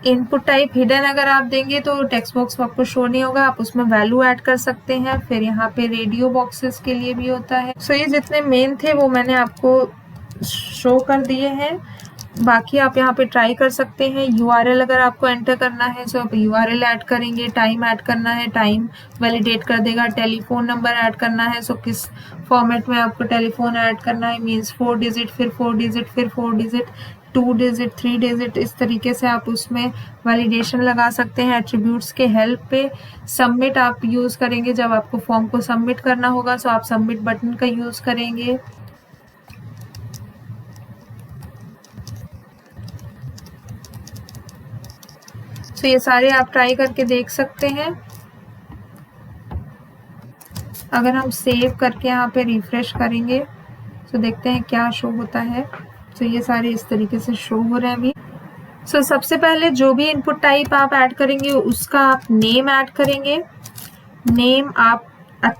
इनपुट टाइप हिडन अगर आप देंगे तो टेक्स्ट बॉक्स आपको शो नहीं होगा, आप उसमें वैल्यू ऐड कर सकते हैं। फिर यहाँ पे रेडियो बॉक्सेस के लिए भी होता है। ये जितने मेन थे वो मैंने आपको शो कर दिए हैं, बाकी आप यहाँ पे ट्राई कर सकते हैं। URL अगर आपको एंटर करना है तो आप URL ऐड करेंगे, टाइम ऐड करना है टाइम वैलिडेट कर देगा, टेलीफोन नंबर ऐड करना है किस फॉर्मेट में आपको टेलीफोन ऐड करना है, मीन्स 4 डिजिट फिर 4 डिजिट फिर 4 डिजिट 2 डिजिट 3 डिजिट, इस तरीके से आप उसमें वैलिडेशन लगा सकते हैं एट्रीब्यूट्स के हेल्प पे। सबमिट आप यूज करेंगे जब आपको फॉर्म को सबमिट करना होगा, आप सबमिट बटन का यूज करेंगे। ये सारे आप ट्राई करके देख सकते हैं। अगर हम सेव करके यहाँ पे रिफ्रेश करेंगे तो देखते हैं क्या शो होता है। ये सारे इस तरीके से शो हो रहे हैं अभी। सबसे पहले जो भी इनपुट टाइप आप ऐड करेंगे उसका आप नेम ऐड करेंगे। नेम आप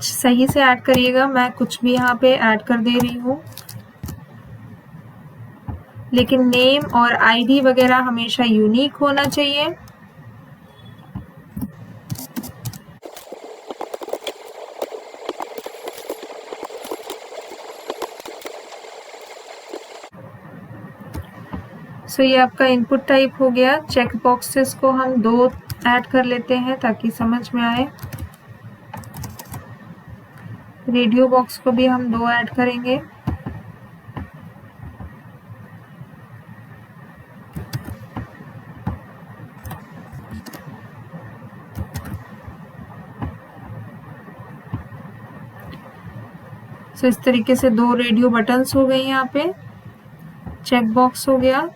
सही से ऐड करिएगा, मैं कुछ भी यहाँ पे ऐड कर दे रही हूँ, लेकिन नेम और आईडी वगैरह हमेशा यूनिक होना चाहिए। ये आपका इनपुट टाइप हो गया। चेक बॉक्सेस को हम 2 ऐड कर लेते हैं ताकि समझ में आए। रेडियो बॉक्स को भी हम 2 ऐड करेंगे। इस तरीके से 2 रेडियो बटन्स हो गए यहाँ पे, चेक बॉक्स हो गया।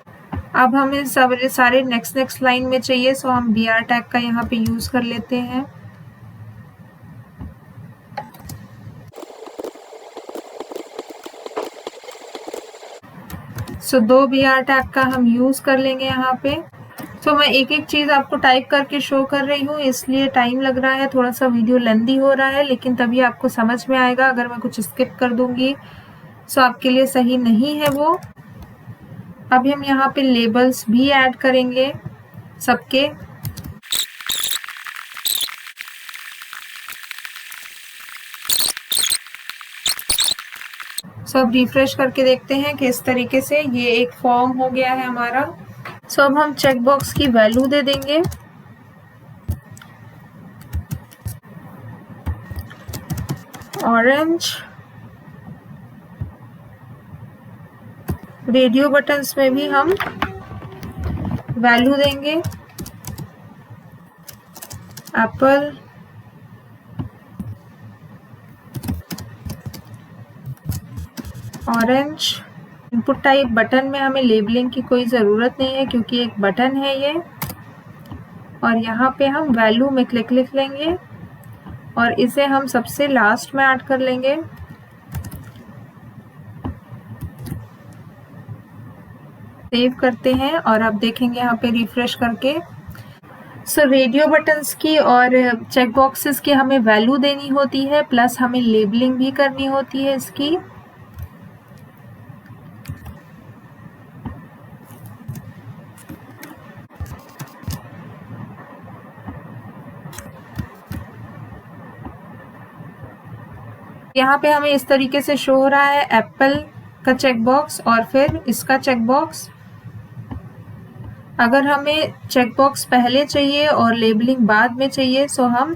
अब हमें सारे नेक्स्ट लाइन में चाहिए, हम BR टैग का यहाँ पे यूज कर लेते हैं। दो BR टैग का हम यूज कर लेंगे यहाँ पे। मैं एक एक चीज आपको टाइप करके शो कर रही हूँ, इसलिए टाइम लग रहा है, थोड़ा सा वीडियो लेंदी हो रहा है, लेकिन तभी आपको समझ में आएगा। अगर मैं कुछ स्किप कर दूंगी आपके लिए सही नहीं है वो। अभी हम यहाँ पे लेबल्स भी ऐड करेंगे सबके। सो अब रिफ्रेश करके देखते हैं कि इस तरीके से ये एक फॉर्म हो गया है हमारा। सो अब हम चेक बॉक्स की वैल्यू दे देंगे। ऑरेंज। रेडियो बटन्स में भी हम वैल्यू देंगे Apple, orange. Input type button में हमें लेबलिंग की कोई ज़रूरत नहीं है क्योंकि एक बटन है ये, और यहाँ पे हम वैल्यू में क्लिक लिख लेंगे और इसे हम सबसे लास्ट में ऐड कर लेंगे। सेव करते हैं और अब देखेंगे यहाँ पे रिफ्रेश करके। सो रेडियो बटन्स की और चेक बॉक्सेस की हमें वैल्यू देनी होती है, प्लस हमें लेबलिंग भी करनी होती है इसकी। यहाँ पे हमें इस तरीके से शो हो रहा है एप्पल का चेक बॉक्स और फिर इसका चेक बॉक्स। अगर हमें चेक बॉक्स पहले चाहिए और लेबलिंग बाद में चाहिए सो हम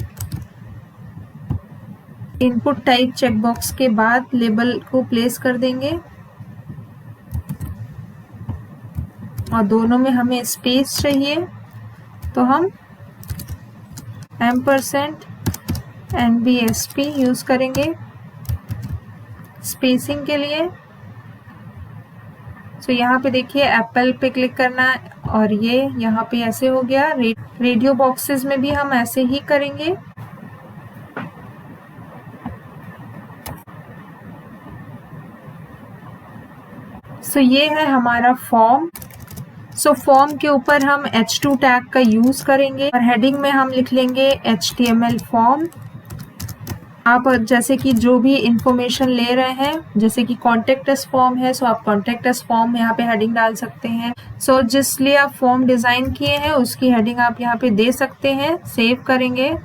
इनपुट टाइप चेक बॉक्स के बाद लेबल को प्लेस कर देंगे और दोनों में हमें स्पेस चाहिए तो हम %NBSP यूज करेंगे स्पेसिंग के लिए। सो यहाँ पे देखिए एप्पल पे क्लिक करना और ये यहाँ पे ऐसे हो गया। रेडियो बॉक्सेस में भी हम ऐसे ही करेंगे। सो ये है हमारा फॉर्म। सो फॉर्म के ऊपर हम H2 टैग का यूज करेंगे और हेडिंग में हम लिख लेंगे HTML फॉर्म। आप जैसे कि जो भी इंफॉर्मेशन ले रहे हैं, जैसे कि कॉन्टेक्ट अस फॉर्म है सो आप कॉन्टेक्ट अस फॉर्म यहाँ पे हेडिंग डाल सकते हैं। सो जिस लिए आप फॉर्म डिजाइन किए हैं उसकी हेडिंग आप यहाँ पे दे सकते हैं। सेव करेंगे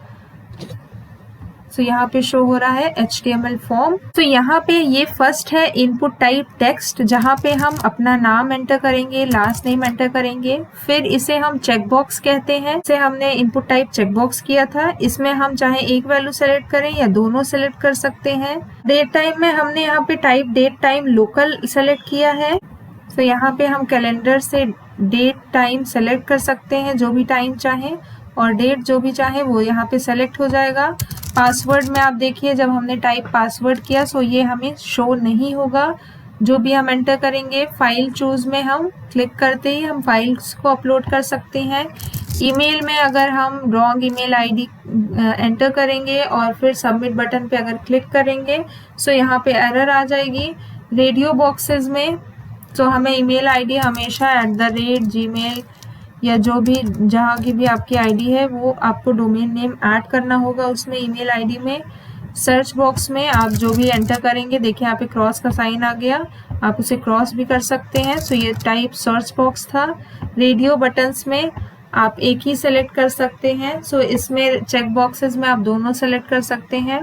सो यहाँ पे शो हो रहा है HTML फॉर्म। तो यहाँ पे ये फर्स्ट है इनपुट टाइप टेक्स्ट, जहाँ पे हम अपना नाम एंटर करेंगे, लास्ट नेम एंटर करेंगे। फिर इसे हम चेक बॉक्स कहते हैं। इसे हमने इनपुट टाइप चेक बॉक्स किया था। इसमें हम चाहे एक वैल्यू सेलेक्ट करें या दोनों सेलेक्ट कर सकते हैं। डेट टाइम में हमने यहाँ पे type date time local select किया है। तो यहाँ पे हम कैलेंडर से डेट टाइम सेलेक्ट कर सकते हैं, जो भी टाइम चाहें, और डेट जो भी चाहे वो यहाँ पे सेलेक्ट हो जाएगा। पासवर्ड में आप देखिए जब हमने टाइप पासवर्ड किया सो ये हमें शो नहीं होगा जो भी हम एंटर करेंगे। फाइल चूज में हम क्लिक करते ही हम फाइल्स को अपलोड कर सकते हैं। ईमेल में अगर हम रॉन्ग ईमेल आईडी एंटर करेंगे और फिर सबमिट बटन पे अगर क्लिक करेंगे सो यहाँ पे एरर आ जाएगी। रेडियो बॉक्सेस में तो हमें ईमेल आईडी हमेशा @gmail या जो भी जहाँ की भी आपकी आईडी है वो आपको डोमेन नेम ऐड करना होगा उसमें ईमेल आईडी में। सर्च बॉक्स में आप जो भी एंटर करेंगे, देखिए यहाँ पे क्रॉस का साइन आ गया, आप उसे क्रॉस भी कर सकते हैं। सो ये टाइप सर्च बॉक्स था। रेडियो बटन्स में आप एक ही सेलेक्ट कर सकते हैं। सो इसमें चेक बॉक्सेस में आप दोनों सेलेक्ट कर सकते हैं।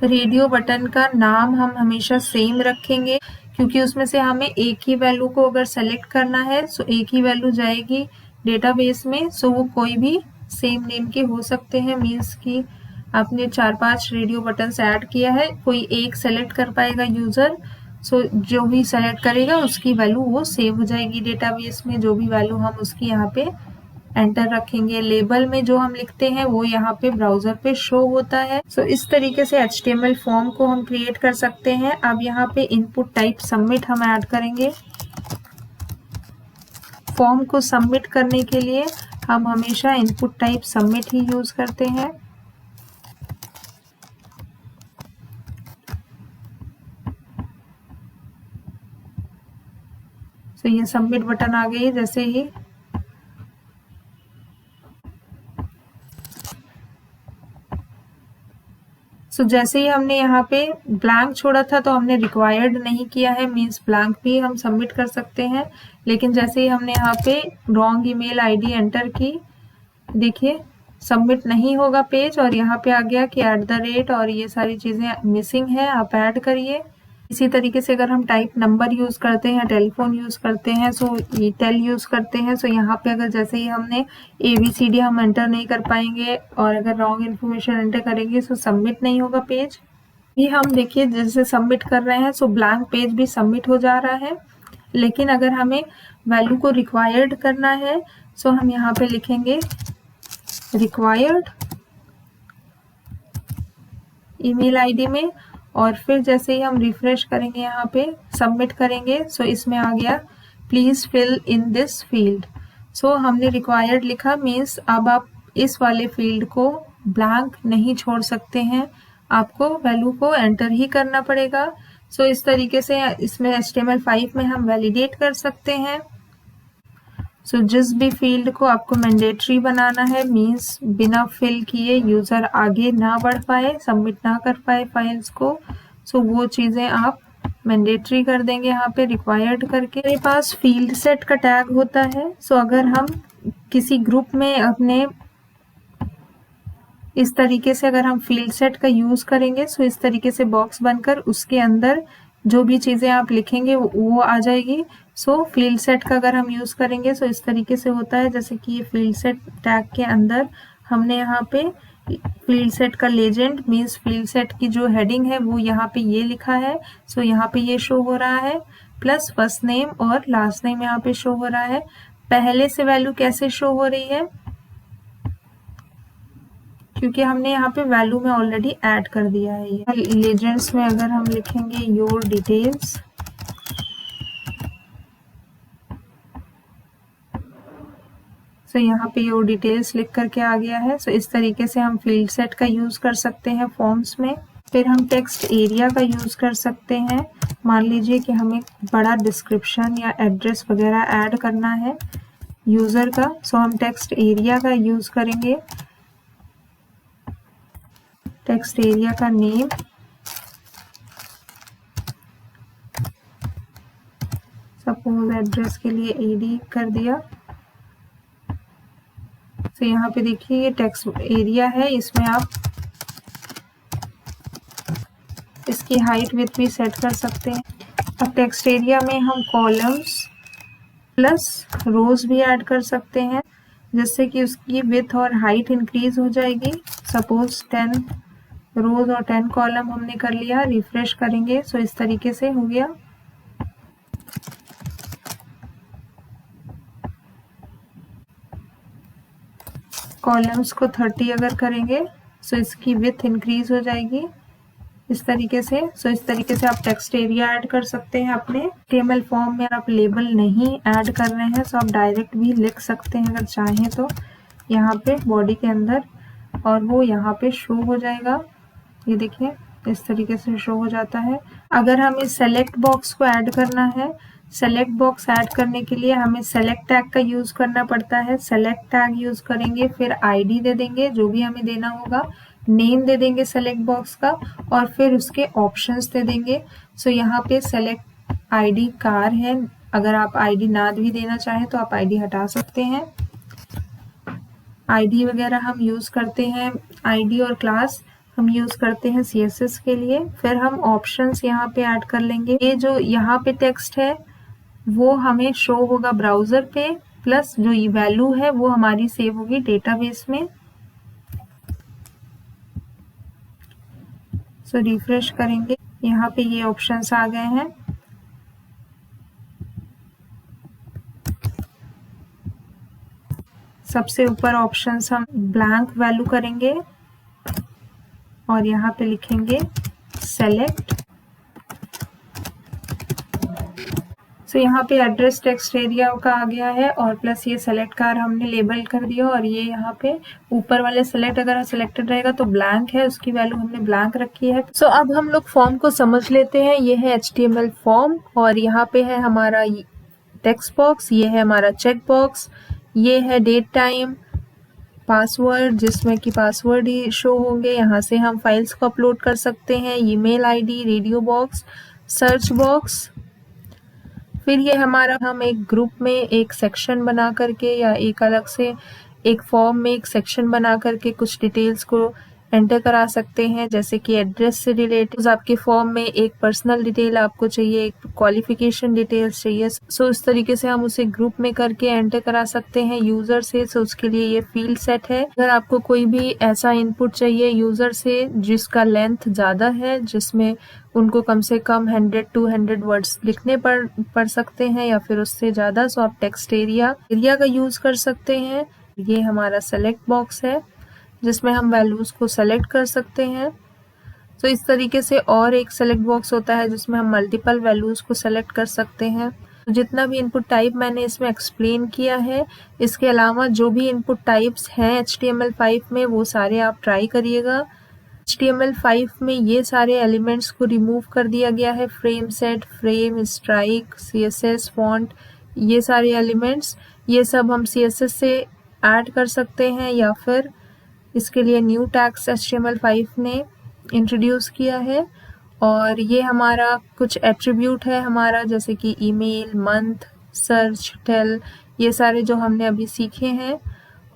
रेडियो बटन का नाम हम हमेशा सेम रखेंगे क्योंकि उसमें से हमें एक ही वैल्यू को अगर सेलेक्ट करना है सो एक ही वैल्यू जाएगी डेटाबेस में। सो वो कोई भी सेम नेम के हो सकते हैं। मीन्स कि आपने 4-5 रेडियो बटन्स ऐड किया है, कोई एक सेलेक्ट कर पाएगा यूजर। सो जो भी सेलेक्ट करेगा उसकी वैल्यू वो सेव हो जाएगी डेटाबेस में, जो भी वैल्यू हम उसकी यहाँ पे एंटर रखेंगे। लेबल में जो हम लिखते हैं वो यहाँ पे ब्राउजर पे शो होता है। सो इस तरीके से HTML फॉर्म को हम क्रिएट कर सकते हैं। अब यहाँ पे इनपुट टाइप सबमिट हम ऐड करेंगे। फॉर्म को सबमिट करने के लिए हम हमेशा इनपुट टाइप सबमिट ही यूज करते हैं। सो ये सबमिट बटन आ गई जैसे ही। सो जैसे ही हमने यहाँ पे ब्लैंक छोड़ा था तो हमने रिक्वायर्ड नहीं किया है, मीन्स ब्लैंक भी हम सबमिट कर सकते हैं। लेकिन जैसे ही हमने यहाँ पे रॉन्ग ईमेल आईडी एंटर की, देखिए सबमिट नहीं होगा पेज, और यहाँ पे आ गया कि @ और ये सारी चीज़ें मिसिंग है, आप ऐड करिए। इसी तरीके से अगर हम टाइप नंबर यूज़ करते हैं, टेलीफोन यूज़ करते हैं, सो ये टेल यूज़ करते हैं, सो यहाँ पे अगर जैसे ही हमने ABCD हम एंटर नहीं कर पाएंगे, और अगर रॉन्ग इन्फॉर्मेशन एंटर करेंगे सो सबमिट नहीं होगा पेज। ये हम देखिए जैसे सबमिट कर रहे हैं सो ब्लैंक पेज भी सबमिट हो जा रहा है। लेकिन अगर हमें वैल्यू को रिक्वायर्ड करना है सो हम यहाँ पे लिखेंगे रिक्वायर्ड ईमेल आईडी में, और फिर जैसे ही हम रिफ्रेश करेंगे यहाँ पे सबमिट करेंगे सो इसमें आ गया please fill in this field. So हमने रिक्वायर्ड लिखा, मीन्स अब आप इस वाले फील्ड को ब्लैंक नहीं छोड़ सकते हैं, आपको वैल्यू को एंटर ही करना पड़ेगा। सो इस तरीके से इसमें HTML5 में हम वैलिडेट कर सकते हैं। सो जिस भी फील्ड को आपको मैंडेटरी बनाना है, मीन्स बिना फिल किए यूज़र आगे ना बढ़ पाए, सबमिट ना कर पाए फाइल्स को, सो वो चीज़ें आप मैंडेटरी कर देंगे यहाँ पे रिक्वायर्ड करके। मेरे पास फील्ड सेट का टैग होता है। सो अगर हम किसी ग्रुप में अपने इस तरीके से अगर हम फील्ड सेट का यूज़ करेंगे सो इस तरीके से बॉक्स बनकर उसके अंदर जो भी चीज़ें आप लिखेंगे वो आ जाएगी। सो फील्ड सेट का अगर हम यूज़ करेंगे सो इस तरीके से होता है, जैसे कि ये फील्ड सेट टैग के अंदर हमने यहाँ पे फील्ड सेट का लेजेंड मीन्स फील्ड सेट की जो हेडिंग है वो यहाँ पे ये लिखा है। सो यहाँ पे ये शो हो रहा है, प्लस फर्स्ट नेम और लास्ट नेम यहाँ पे शो हो रहा है। पहले से वैल्यू कैसे शो हो रही है, क्योंकि हमने यहाँ पे वैल्यू में ऑलरेडी ऐड कर दिया है। ये लेजेंड्स में अगर हम लिखेंगे योर डिटेल्स, सो यहाँ पे योर डिटेल्स लिख करके आ गया है। सो इस तरीके से हम फील्ड सेट का यूज़ कर सकते हैं फॉर्म्स में। फिर हम टेक्स्ट एरिया का यूज़ कर सकते हैं। मान लीजिए कि हमें बड़ा डिस्क्रिप्शन या एड्रेस वगैरह ऐड करना है यूज़र का, सो हम टेक्स्ट एरिया का यूज़ करेंगे। टेक्स्ट एरिया का नेम, सपोज एड्रेस के लिए AD कर दिया। तो यहाँ पे देखिए ये टेक्स्ट एरिया है, इसमें आप इसकी हाइट विड्थ भी सेट कर सकते हैं। अब टेक्स्ट एरिया में हम कॉलम्स प्लस रोज भी ऐड कर सकते हैं, जिससे कि उसकी विड्थ और हाइट इंक्रीज हो जाएगी। सपोज 10 रोज और 10 कॉलम हमने कर लिया, रिफ्रेश करेंगे सो इस तरीके से हो गया। कॉलम्स को 30 अगर करेंगे सो इसकी विड्थ इंक्रीज हो जाएगी इस तरीके से। सो इस तरीके से आप टेक्स्ट एरिया ऐड कर सकते हैं अपने HTML फॉर्म में। आप लेबल नहीं ऐड कर रहे हैं सो आप डायरेक्ट भी लिख सकते हैं अगर चाहें तो यहाँ पे बॉडी के अंदर, और वो यहाँ पे शो हो जाएगा। ये देखिए इस तरीके से शो हो जाता है। अगर हमें सेलेक्ट बॉक्स को ऐड करना है, सेलेक्ट बॉक्स ऐड करने के लिए हमें सेलेक्ट टैग का यूज़ करना पड़ता है। सेलेक्ट टैग यूज़ करेंगे, फिर ID दे देंगे जो भी हमें देना होगा, नेम दे देंगे सेलेक्ट बॉक्स का, और फिर उसके ऑप्शंस दे देंगे। सो यहाँ पे सेलेक्ट ID कार है, अगर आप ID ना भी देना चाहें तो आप ID हटा सकते हैं। ID वगैरह हम यूज़ करते हैं, ID और क्लास हम यूज़ करते हैं CSS के लिए। फिर हम ऑप्शंस यहाँ पे ऐड कर लेंगे। ये जो यहाँ पे टेक्स्ट है वो हमें शो होगा ब्राउज़र पे, प्लस जो ये वैल्यू है वो हमारी सेव होगी डेटाबेस में। सो रिफ्रेश करेंगे, यहाँ पे ये ऑप्शंस आ गए हैं। सबसे ऊपर ऑप्शंस हम ब्लैंक वैल्यू करेंगे और यहाँ पे लिखेंगे सेलेक्ट। सो यहाँ पे एड्रेस टेक्स्ट एरिया का आ गया है, और प्लस ये सेलेक्ट कार हमने लेबल कर दिया, और ये यहाँ पे ऊपर वाले सेलेक्ट अगर सिलेक्टेड रहेगा तो ब्लैंक है, उसकी वैल्यू हमने ब्लैंक रखी है। सो अब हम लोग फॉर्म को समझ लेते हैं। ये है HTML फॉर्म, और यहाँ पे है हमारा टेक्स्ट बॉक्स, ये है हमारा चेक बॉक्स, ये है डेट टाइम, पासवर्ड जिसमें कि पासवर्ड ही शो होंगे। यहाँ से हम फाइल्स को अपलोड कर सकते हैं, email ID, radio box, search box. फिर ये हमारा हम एक ग्रुप में एक सेक्शन बना करके या एक अलग से एक फॉर्म में एक सेक्शन बना करके कुछ डिटेल्स को एंटर करा सकते हैं, जैसे कि एड्रेस से रिलेटेड आपके फॉर्म में एक पर्सनल डिटेल आपको चाहिए, एक क्वालिफिकेशन डिटेल्स चाहिए। सो इस तरीके से हम उसे ग्रुप में करके एंटर करा सकते हैं यूजर से। सो उसके लिए ये फील्ड सेट है। अगर आपको कोई भी ऐसा इनपुट चाहिए यूजर से जिसका लेंथ ज्यादा है, जिसमें उनको कम से कम 100-200 वर्ड्स लिखने पड़ सकते हैं या फिर उससे ज्यादा, सो आप टेक्स्ट एरिया का यूज कर सकते हैं। ये हमारा सेलेक्ट बॉक्स है जिसमें हम वैल्यूज को सेलेक्ट कर सकते हैं। तो इस तरीके से और एक सेलेक्ट बॉक्स होता है जिसमें हम मल्टीपल वैल्यूज को सेलेक्ट कर सकते हैं। तो जितना भी इनपुट टाइप मैंने इसमें एक्सप्लेन किया है, इसके अलावा जो भी इनपुट टाइप्स हैं HTML5 में वो सारे आप ट्राई करिएगा। HTML5 में ये सारे एलिमेंट्स को रिमूव कर दिया गया है, frame set, frame, strike, CSS, font, ये सारे एलिमेंट्स, ये सब हम CSS से ऐड कर सकते हैं या फिर इसके लिए न्यू टैग्स HTML5 ने इंट्रोड्यूस किया है। और ये हमारा कुछ एट्रीब्यूट है हमारा, जैसे कि ईमेल, मंथ, सर्च, टेल, ये सारे जो हमने अभी सीखे हैं।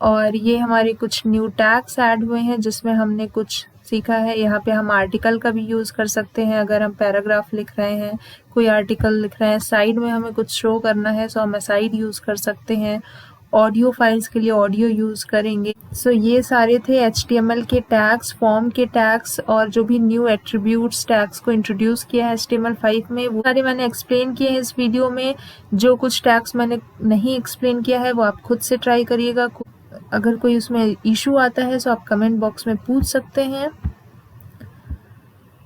और ये हमारे कुछ न्यू टैग्स ऐड हुए हैं जिसमें हमने कुछ सीखा है। यहाँ पे हम आर्टिकल का भी यूज़ कर सकते हैं। अगर हम पैराग्राफ लिख रहे हैं, कोई आर्टिकल लिख रहे हैं, साइड में हमें कुछ शो करना है तो हम साइड यूज़ कर सकते हैं। ऑडियो फाइल्स के लिए ऑडियो यूज़ करेंगे। सो ये सारे थे HTML के टैग्स, फॉर्म के टैग्स और जो भी न्यू एट्रीब्यूट्स टैग्स को इंट्रोड्यूस किया है HTML5 में, वो सारे मैंने एक्सप्लेन किए हैं इस वीडियो में। जो कुछ टैग्स मैंने नहीं एक्सप्लेन किया है वो आप खुद से ट्राई करिएगा। अगर कोई उसमें इशू आता है तो आप कमेंट बॉक्स में पूछ सकते हैं।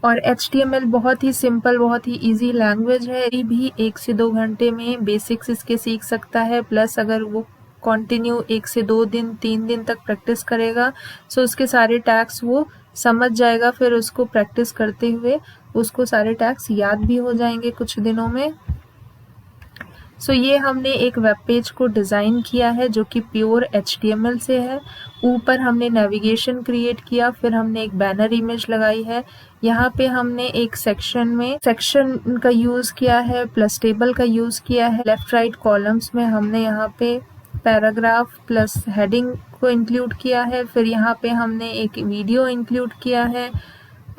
और HTML बहुत ही सिंपल, बहुत ही इजी लैंग्वेज है। भी 1 से 2 घंटे में बेसिक्स इसके सीख सकता है। प्लस अगर वो कंटिन्यू 1 से 2 दिन 3 दिन तक प्रैक्टिस करेगा सो उसके सारे टैग्स वो समझ जाएगा। फिर उसको प्रैक्टिस करते हुए उसको सारे टैग्स याद भी हो जाएंगे कुछ दिनों में। सो ये हमने एक वेब पेज को डिज़ाइन किया है जो कि प्योर HTML से है। ऊपर हमने नेविगेशन क्रिएट किया, फिर हमने एक बैनर इमेज लगाई है। यहाँ पे हमने एक सेक्शन का यूज़ किया है, प्लस टेबल का यूज़ किया है। लेफ्ट राइट कॉलम्स में हमने यहाँ पे पैराग्राफ प्लस हेडिंग को इंक्लूड किया है। फिर यहाँ पे हमने एक वीडियो इंक्लूड किया है,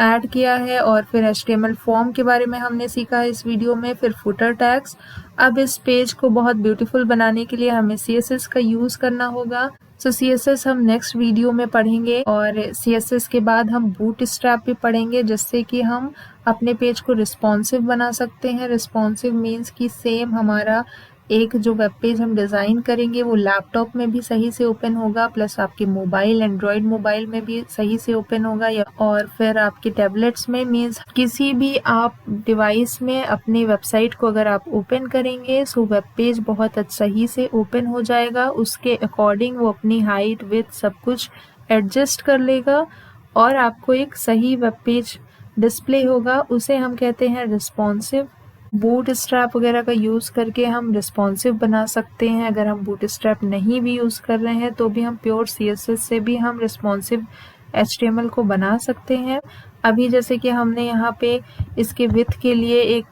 ऐड किया है। और फिर HTML फॉर्म के बारे में हमने सीखा है इस वीडियो में। फिर फुटर टैग्स। अब इस पेज को बहुत ब्यूटीफुल बनाने के लिए हमें CSS का यूज़ करना होगा। सो CSS हम नेक्स्ट वीडियो में पढ़ेंगे और CSS के बाद हम बूटस्ट्रैप भी पढ़ेंगे, जिससे कि हम अपने पेज को रिस्पॉन्सिव बना सकते हैं। रिस्पॉन्सिव मीन्स कि सेम हमारा एक जो वेब पेज हम डिज़ाइन करेंगे वो लैपटॉप में भी सही से ओपन होगा, प्लस आपके मोबाइल, एंड्रॉयड मोबाइल में भी सही से ओपन होगा, और फिर आपके टैबलेट्स में, मीन्स किसी भी आप डिवाइस में अपने वेबसाइट को अगर आप ओपन करेंगे सो वेब पेज बहुत सही से ओपन हो जाएगा। उसके अकॉर्डिंग वो अपनी हाइट, विड्थ सब कुछ एडजस्ट कर लेगा और आपको एक सही वेब पेज डिस्प्ले होगा। उसे हम कहते हैं रिस्पॉन्सिव। बूटस्ट्रैप वगैरह का यूज़ करके हम रिस्पॉन्सिव बना सकते हैं। अगर हम बूटस्ट्रैप नहीं भी यूज़ कर रहे हैं तो भी हम प्योर CSS से भी हम रिस्पॉन्सिव HTML को बना सकते हैं। अभी जैसे कि हमने यहाँ पे इसके विड्थ के लिए एक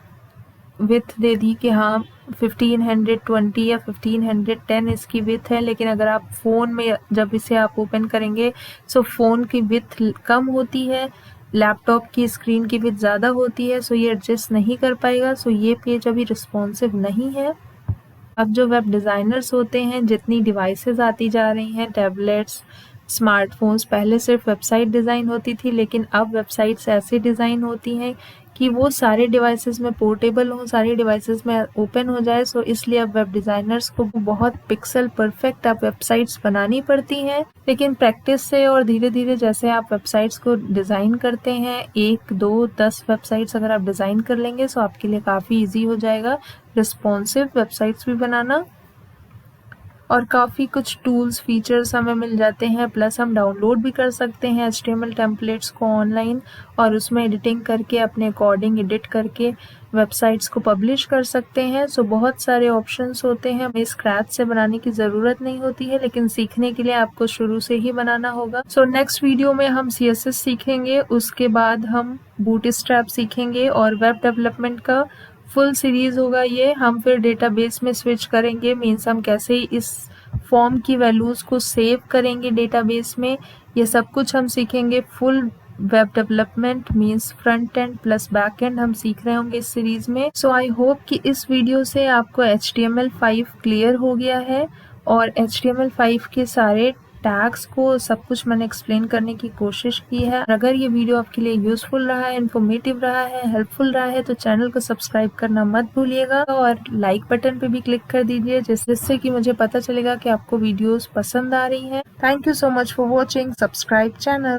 विड्थ दे दी कि हाँ 1520 या 1510 इसकी विड्थ है, लेकिन अगर आप फ़ोन में जब इसे आप ओपन करेंगे सो फ़ोन की विड्थ कम होती है, लैपटॉप की स्क्रीन की विड्थ ज़्यादा होती है, सो ये एडजस्ट नहीं कर पाएगा। सो ये पेज अभी रिस्पॉन्सिव नहीं है। अब जो वेब डिज़ाइनर्स होते हैं, जितनी डिवाइसेस आती जा रही हैं, टैबलेट्स, स्मार्टफोन्स, पहले सिर्फ वेबसाइट डिज़ाइन होती थी, लेकिन अब वेबसाइट्स ऐसे डिज़ाइन होती हैं कि वो सारे डिवाइसेस में पोर्टेबल हो, सारे डिवाइसेस में ओपन हो जाए। सो इसलिए अब वेब डिज़ाइनर्स को बहुत पिक्सल परफेक्ट अब वेबसाइट्स बनानी पड़ती हैं। लेकिन प्रैक्टिस से और धीरे धीरे जैसे आप वेबसाइट्स को डिज़ाइन करते हैं, 1, 2, 10 वेबसाइट्स अगर आप डिज़ाइन कर लेंगे सो आपके लिए काफ़ी ईजी हो जाएगा रिस्पॉन्सिव वेबसाइट्स भी बनाना। और काफ़ी कुछ टूल्स, फीचर्स हमें मिल जाते हैं। प्लस हम डाउनलोड भी कर सकते हैं HTML टेम्पलेट्स को ऑनलाइन और उसमें एडिटिंग करके अपने अकॉर्डिंग एडिट करके वेबसाइट्स को पब्लिश कर सकते हैं। सो बहुत सारे ऑप्शंस होते हैं। हमें स्क्रैच से बनाने की ज़रूरत नहीं होती है, लेकिन सीखने के लिए आपको शुरू से ही बनाना होगा। सो नेक्स्ट वीडियो में हम CSS सीखेंगे, उसके बाद हम बूटस्ट्रैप सीखेंगे और वेब डेवलपमेंट का फुल सीरीज होगा ये। हम फिर डेटाबेस में स्विच करेंगे, मीन्स हम कैसे इस फॉर्म की वैल्यूज़ को सेव करेंगे डेटाबेस में, ये सब कुछ हम सीखेंगे। Full web development means front end plus back and हम सीख रहे होंगे इस सीरीज में। सो आई होप कि इस वीडियो से आपको HTML5 क्लियर हो गया है और HTML5 के सारे टैग्स को सब कुछ मैंने एक्सप्लेन करने की कोशिश की है। अगर ये वीडियो आपके लिए यूजफुल रहा है, इन्फॉर्मेटिव रहा है, हेल्पफुल रहा है तो चैनल को सब्सक्राइब करना मत भूलिएगा और लाइक बटन पे भी क्लिक कर दीजिए जिससे कि मुझे पता चलेगा कि आपको वीडियोस पसंद आ रही हैं। Thank you so much for watching. Subscribe channel.